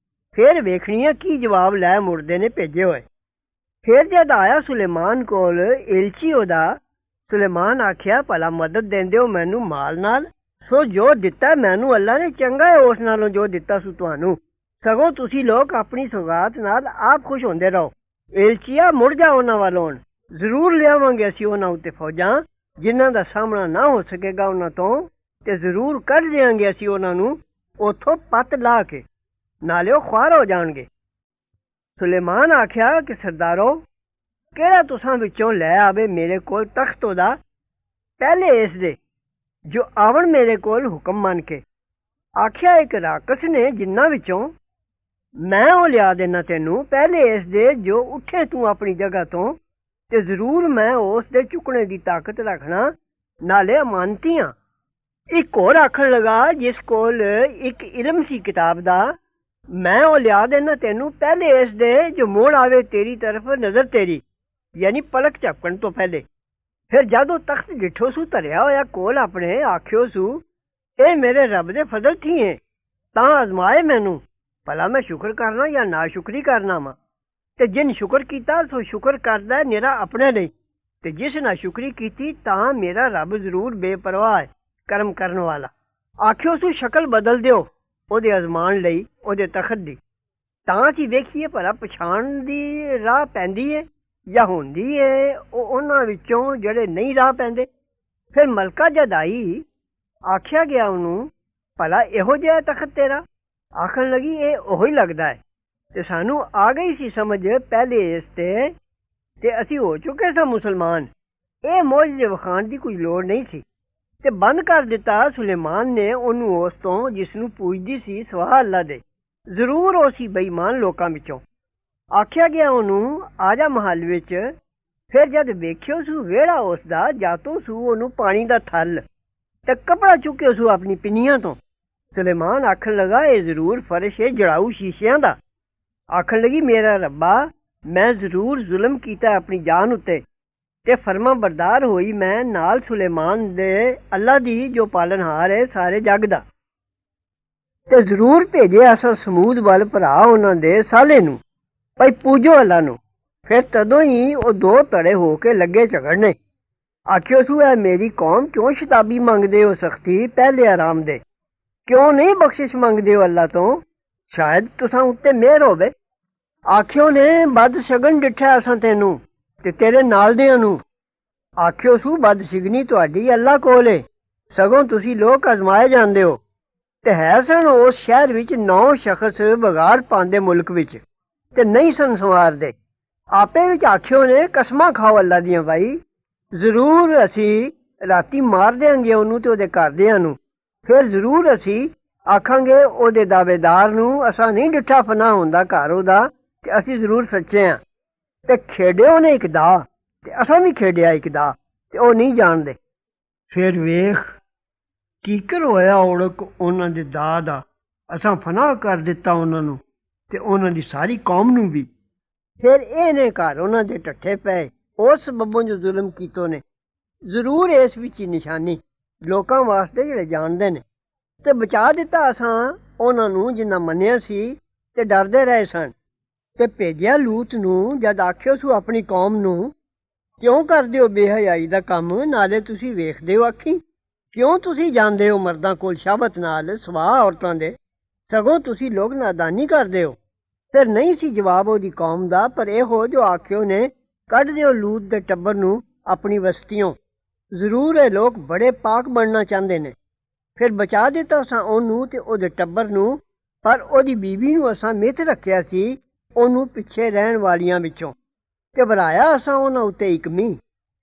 ਫਿਰ ਵੇਖਣੀ ਆ ਕੀ ਜਵਾਬ ਲੈ ਮੁੜਦੇ ਨੇ ਭੇਜੇ ਹੋਏ। ਫਿਰ ਜਦ ਆਇਆ ਸੁਲੇਮਾਨ ਕੋਲ ਏਲਚੀ ਉਹਦਾ, ਸੁਲੇਮਾਨ ਆਖਿਆ ਭਲਾ ਮਦਦ ਦਿੰਦੇ ਹੋ ਮੈਨੂੰ ਮਾਲ ਨਾਲ, ਸੋ ਜੋ ਦਿੱਤਾ ਮੈਨੂੰ ਅੱਲਾ ਨੇ ਚੰਗਾ ਹੈ ਉਸ ਨਾਲੋਂ ਜੋ ਦਿੱਤਾ ਸੂ ਤੁਹਾਨੂੰ, ਸਗੋਂ ਤੁਸੀਂ ਲੋਕ ਆਪਣੀ ਸੌਗਾਤ ਨਾਲ ਆਪ ਖੁਸ਼ ਹੁੰਦੇ ਰਹੋ। ਏਲਚੀਆ ਮੁੜ ਜਾ ਉਹਨਾਂ ਵੱਲੋਂ, ਜ਼ਰੂਰ ਲਿਆਵਾਂਗੇ ਅਸੀਂ ਉਹਨਾਂ ਉੱਤੇ ਫੌਜਾਂ ਜਿਨ੍ਹਾਂ ਦਾ ਸਾਹਮਣਾ ਨਾ ਹੋ ਸਕੇਗਾ ਉਹਨਾਂ ਤੋਂ, ਤੇ ਜ਼ਰੂਰ ਕੱਢ ਦਿਆਂਗੇ ਅਸੀਂ ਉਹਨਾਂ ਨੂੰ ਉੱਥੋਂ ਪੱਤ ਲਾ ਕੇ, ਨਾਲੇ ਉਹ ਖੁਆਰ ਹੋ ਜਾਣਗੇ। ਸੁਲੇਮਾਨ ਆਖਿਆ ਕਿ ਸਰਦਾਰੋ ਕਿਹੜਾ ਤੁਸਾਂ ਵਿੱਚੋਂ ਲੈ ਆਵੇ ਮੇਰੇ ਕੋਲ ਤਖਤ ਉਹਦਾ, ਪਹਿਲੇ ਇਸ ਦੇ ਜੋ ਆਵਣ ਮੇਰੇ ਕੋਲ ਹੁਕਮ ਮੰਨ ਕੇ। ਆਖਿਆ ਇੱਕ ਰਾਕਸ ਨੇ ਜਿਨ੍ਹਾਂ ਵਿੱਚੋਂ, ਮੈਂ ਉਹ ਲਿਆ ਦੇਣਾ ਤੈਨੂੰ ਪਹਿਲੇ ਇਸ ਦੇ ਜੋ ਉੱਠੇ ਤੂੰ ਆਪਣੀ ਜਗ੍ਹਾ ਤੋਂ, ਤੇ ਜ਼ਰੂਰ ਮੈਂ ਉਸ ਦੇ ਚੁੱਕਣੇ ਦੀ ਤਾਕਤ ਰੱਖਣਾ, ਨਾਲੇ ਅਮਾਨਤੀ ਹਾਂ। ਇੱਕ ਹੋਰ ਆਖਣ ਲਗਾ ਜਿਸ ਕੋਲ ਇੱਕ ਇਲਮ ਸੀ ਕਿਤਾਬ ਦਾ, ਮੈਂ ਉਹ ਲਿਆ ਦੇਣਾ ਤੈਨੂੰ ਪਹਿਲੇ ਇਸ ਦੇ ਜੋ ਮੋੜ ਆਵੇ ਤੇਰੀ ਤਰਫ ਨਜ਼ਰ ਤੇਰੀ, ਯਾਨੀ ਪਲਕ ਝਪਕਣ ਤੋਂ ਪਹਿਲੇ। ਫਿਰ ਜਦੋਂ ਤਖਤ ਡਿਠੋ ਸੂ ਧਰਿਆ ਹੋਇਆ ਕੋਲ ਆਪਣੇ ਆਖਿਓ ਸੂ, ਇਹ ਮੇਰੇ ਰੱਬ ਦੇ ਫਜ਼ਲ ਥੀਏ, ਤਾਂ ਅਜ਼ਮਾਏ ਮੈਨੂੰ ਭਲਾ ਮੈਂ ਸ਼ੁਕਰ ਕਰਨਾ ਜਾਂ ਨਾ ਸ਼ੁਕਰੀ ਕਰਨਾ ਵਾ। ਤੇ ਜਿਨ ਸ਼ੁਕਰ ਕੀਤਾ ਸੋ ਸ਼ੁਕਰ ਕਰਦਾ ਹੈ ਨਿਰਾ ਆਪਣੇ ਲਈ, ਤੇ ਜਿਸ ਨਾ ਸ਼ੁਕਰੀ ਕੀਤੀ ਤਾਂ ਮੇਰਾ ਰੱਬ ਜ਼ਰੂਰ ਬੇਪਰਵਾਹ ਹੈ ਕਰਮ ਕਰਨ ਵਾਲਾ। ਆਖਿਓ ਸੂ ਸ਼ਕਲ ਬਦਲ ਦਿਓ ਉਹਦੇ ਅਜ਼ਮਾਨ ਲਈ ਉਹਦੇ ਤਖਤ ਦੀ, ਤਾਂ ਅਸੀਂ ਵੇਖੀਏ ਭਲਾ ਪਛਾਣ ਦੀ ਰਾਹ ਪੈਂਦੀ ਏ ਜਾਂ ਹੁੰਦੀ ਏ ਉਹ ਉਹਨਾਂ ਵਿੱਚੋਂ ਜਿਹੜੇ ਨਹੀਂ ਰਾਹ ਪੈਂਦੇ। ਫਿਰ ਮਲਕਾ ਜਦ ਆਈ ਆਖਿਆ ਗਿਆ ਉਹਨੂੰ, ਭਲਾ ਇਹੋ ਜਿਹਾ ਤਖਤ ਤੇਰਾ? ਆਖਣ ਲੱਗੀ ਇਹ ਉਹੀ ਲੱਗਦਾ ਹੈ, ਤੇ ਸਾਨੂੰ ਆ ਗਈ ਸੀ ਸਮਝ ਪਹਿਲੇ ਇਸ ਤੇ ਅਸੀਂ ਹੋ ਚੁੱਕੇ ਸਾਂ ਮੁਸਲਮਾਨ। ਇਹ ਮੌਜਜ਼ੇ ਵਿਖਾਉਣ ਦੀ ਕੋਈ ਲੋੜ ਨਹੀਂ ਸੀ, ਤੇ ਬੰਦ ਕਰ ਦਿੱਤਾ ਸੁਲੇਮਾਨ ਨੇ ਉਹਨੂੰ ਉਸ ਤੋਂ ਜਿਸ ਨੂੰ ਪੂਜਦੀ ਸੀ ਸਵਾ ਅੱਲਾ ਦੇ। ਜ਼ਰੂਰ ਉਹ ਸੀ ਬੇਈਮਾਨ ਲੋਕਾਂ ਵਿੱਚੋਂ। ਆਖਿਆ ਗਿਆ ਉਹਨੂੰ ਆ ਜਾ ਮਹੱਲ ਵਿੱਚ। ਫਿਰ ਜਦ ਵੇਖਿਓ ਸੂ ਵਿਹੜਾ ਉਸ ਦਾ, ਜਾਤੋਂ ਸੂ ਉਹਨੂੰ ਪਾਣੀ ਦਾ ਥਲ ਤੇ ਕੱਪੜਾ ਚੁੱਕਿਓ ਸੂ ਆਪਣੀ ਪਿੰਨੀਆਂ ਤੋਂ। ਸੁਲੇਮਾਨ ਆਖਣ ਲੱਗਾ ਇਹ ਜ਼ਰੂਰ ਫਰਸ਼ ਹੈ ਜੜਾਊ ਸ਼ੀਸ਼ਿਆਂ ਦਾ। ਆਖਣ ਲੱਗੀ ਮੇਰਾ ਰੱਬਾ, ਮੈਂ ਜ਼ਰੂਰ ਜ਼ੁਲਮ ਕੀਤਾ ਆਪਣੀ ਜਾਨ ਉੱਤੇ, ਤੇ ਫਰਮਾ ਬਰਦਾਰ ਹੋਈ ਮੈਂ ਨਾਲ ਸੁਲੇਮਾਨ ਦੇ ਅੱਲਾ ਦੀ ਜੋ ਪਾਲਨਹਾਰ ਹੈ ਸਾਰੇ ਜੱਗ ਦਾ। ਤੇ ਜ਼ਰੂਰ ਭੇਜਿਆ ਅਸਾਂ ਸਮੂਦ ਵੱਲ ਭਰਾ ਉਹਨਾਂ ਦੇ ਸਾਲੇ ਨੂੰ, ਭਾਈ ਪੂਜੋ ਅੱਲਾ ਨੂੰ। ਫਿਰ ਤਦੋਂ ਹੀ ਉਹ ਦੋ ਧੜੇ ਹੋ ਕੇ ਲੱਗੇ ਝਗੜਨੇ। ਆਖਿਓ ਸੂ ਹੈ ਮੇਰੀ ਕੌਮ, ਕਿਉਂ ਸ਼ਤਾਬੀ ਮੰਗਦੇ ਹੋ ਸਖਤੀ ਪਹਿਲੇ ਆਰਾਮ ਦੇ? ਕਿਉਂ ਨਹੀਂ ਬਖਸ਼ਿਸ਼ ਮੰਗਦੇ ਹੋ ਅੱਲਾ ਤੋਂ? ਸ਼ਾਇਦ ਤੁਸਾਂ ਉੱਤੇ ਮਿਹਰ ਹੋਵੇ। ਆਖਿਓ ਨੇ ਬਦ ਸ਼ਗਨ ਡਿੱਠਾ ਅਸਾਂ ਤੈਨੂੰ ਤੇ ਤੇਰੇ ਨਾਲ ਦਿਆਂ ਨੂੰ। ਆਖਿਓ ਸੂ ਬਦ ਸਿਗਨੀ ਤੁਹਾਡੀ ਅੱਲਾ ਕੋਲ ਏ, ਸਗੋਂ ਤੁਸੀਂ ਲੋਕ ਅਜ਼ਮਾਏ ਜਾਂਦੇ ਹੋ। ਤੇ ਹੈ ਸਨ ਉਸ ਸ਼ਹਿਰ ਵਿੱਚ 9 ਸ਼ਖਸ ਵਿਗਾੜ ਪਾਉਂਦੇ ਮੁਲਕ ਵਿੱਚ, ਤੇ ਨਹੀਂ ਸਨ ਸੰਵਾਰਦੇ। ਆਪੇ ਵਿੱਚ ਆਖਿਓ ਨੇ ਕਸਮਾਂ ਖਾਓ ਅੱਲਾ ਦੀਆਂ ਭਾਈ, ਜ਼ਰੂਰ ਅਸੀਂ ਰਾਤੀ ਮਾਰ ਦਿਆਂਗੇ ਉਹਨੂੰ ਤੇ ਉਹਦੇ ਘਰਦਿਆਂ ਨੂੰ। ਫਿਰ ਜ਼ਰੂਰ ਅਸੀਂ ਆਖਾਂਗੇ ਉਹਦੇ ਦਾਅਵੇਦਾਰ ਨੂੰ ਅਸਾਂ ਨਹੀਂ ਡਿੱਠਾ ਫਨਾ ਹੁੰਦਾ ਘਰ ਉਹਦਾ, ਤੇ ਅਸੀਂ ਜ਼ਰੂਰ ਸੱਚੇ ਹਾਂ। ਤੇ ਖੇਡਿਓ ਨੇ ਇੱਕ ਦਾ, ਤੇ ਅਸਾਂ ਵੀ ਖੇਡਿਆ ਇੱਕ ਦਾ, ਤੇ ਉਹ ਨਹੀਂ ਜਾਣਦੇ। ਫਿਰ ਵੇਖ ਕੀਕਰ ਹੋਇਆ ਔੜਕ ਉਹਨਾਂ ਦੇ ਦਾ ਦਾ, ਅਸਾਂ ਫਨਾ ਕਰ ਦਿੱਤਾ ਉਹਨਾਂ ਨੂੰ ਤੇ ਉਹਨਾਂ ਦੀ ਸਾਰੀ ਕੌਮ ਨੂੰ ਵੀ। ਫਿਰ ਇਹਨੇ ਘਰ ਉਹਨਾਂ ਦੇ ਟੱਠੇ ਪਏ ਉਸ ਸਬਬੋਂ ਜੋ ਜ਼ੁਲਮ ਕੀਤੋ ਨੇ। ਜ਼ਰੂਰ ਇਸ ਵਿੱਚ ਹੀ ਨਿਸ਼ਾਨੀ ਲੋਕਾਂ ਵਾਸਤੇ ਜਿਹੜੇ ਜਾਣਦੇ ਨੇ। ਤੇ ਬਚਾ ਦਿੱਤਾ ਅਸਾਂ ਉਹਨਾਂ ਨੂੰ ਜਿਨ੍ਹਾਂ ਮੰਨਿਆ ਸੀ ਤੇ ਡਰਦੇ ਰਹੇ ਸਨ। ਤੇ ਭੇਜਿਆ ਲੂਤ ਨੂੰ। ਜਦ ਆਖਿਓ ਸੂ ਆਪਣੀ ਕੌਮ ਨੂੰ, ਕਿਉਂ ਕਰਦੇ ਹੋ ਬੇਹਯਾਈ ਦਾ ਕੰਮ? ਨਾਲੇ ਤੁਸੀਂ ਵੇਖਦੇ ਹੋ ਅੱਖੀਂ? ਕਿਉਂ ਤੁਸੀਂ ਜਾਂਦੇ ਹੋ ਮਰਦਾਂ ਕੋਲ ਸ਼ਾਬਤ ਨਾਲ ਸਵਾਹ ਔਰਤਾਂ ਦੇ? ਸਗੋਂ ਤੁਸੀਂ ਲੋਕ ਨਾਦਾਨੀ ਕਰਦੇ ਹੋ। ਫਿਰ ਨਹੀਂ ਸੀ ਜਵਾਬ ਉਹਦੀ ਕੌਮ ਦਾ, ਪਰ ਇਹੋ ਜੋ ਆਖਿਓ ਨੇ ਕੱਢ ਦਿਓ ਲੂਤ ਦੇ ਟੱਬਰ ਨੂੰ ਆਪਣੀ ਵਸਤੀਓਂ। ਜ਼ਰੂਰ ਇਹ ਲੋਕ ਬੜੇ ਪਾਕ ਬਣਨਾ ਚਾਹੁੰਦੇ ਨੇ। ਫਿਰ ਬਚਾ ਦਿੱਤਾ ਅਸਾਂ ਉਹਨੂੰ ਤੇ ਉਹਦੇ ਟੱਬਰ ਨੂੰ, ਪਰ ਉਹਦੀ ਬੀਵੀ ਨੂੰ ਅਸਾਂ ਮਿੱਥ ਰੱਖਿਆ ਸੀ ਉਹਨੂੰ ਪਿੱਛੇ ਰਹਿਣ ਵਾਲੀਆਂ ਵਿੱਚੋਂ। ਤੇ ਵਰਾਇਆ ਅਸਾਂ ਉਹਨਾਂ ਉੱਤੇ ਇੱਕ ਮੀਂਹ।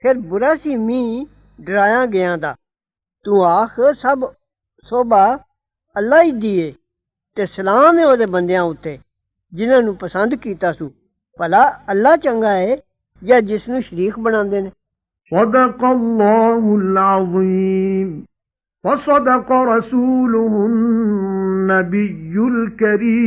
ਫਿਰ ਬੁਰਾ ਸੀ ਮੀਂਹ ਡਰਾਇਆ ਗਿਆ ਦਾ। ਤੂੰ ਆਖ ਸਭ ਸੋਭਾ ਅੱਲਾ ਹੀ ਦੀ ਏ, ਤੇ ਸਲਾਮ ਹੈ ਉਹਦੇ ਬੰਦਿਆਂ ਉੱਤੇ ਜਿਨ੍ਹਾਂ ਨੂੰ ਪਸੰਦ ਕੀਤਾ ਸੂ। ਭਲਾ ਅੱਲਾ ਚੰਗਾ ਹੈ ਜਾਂ ਜਿਸ ਨੂੰ ਸ਼ਰੀਕ ਬਣਾਉਂਦੇ ਨੇ। صدق الله العظيم وصدق رسوله النبي الكريم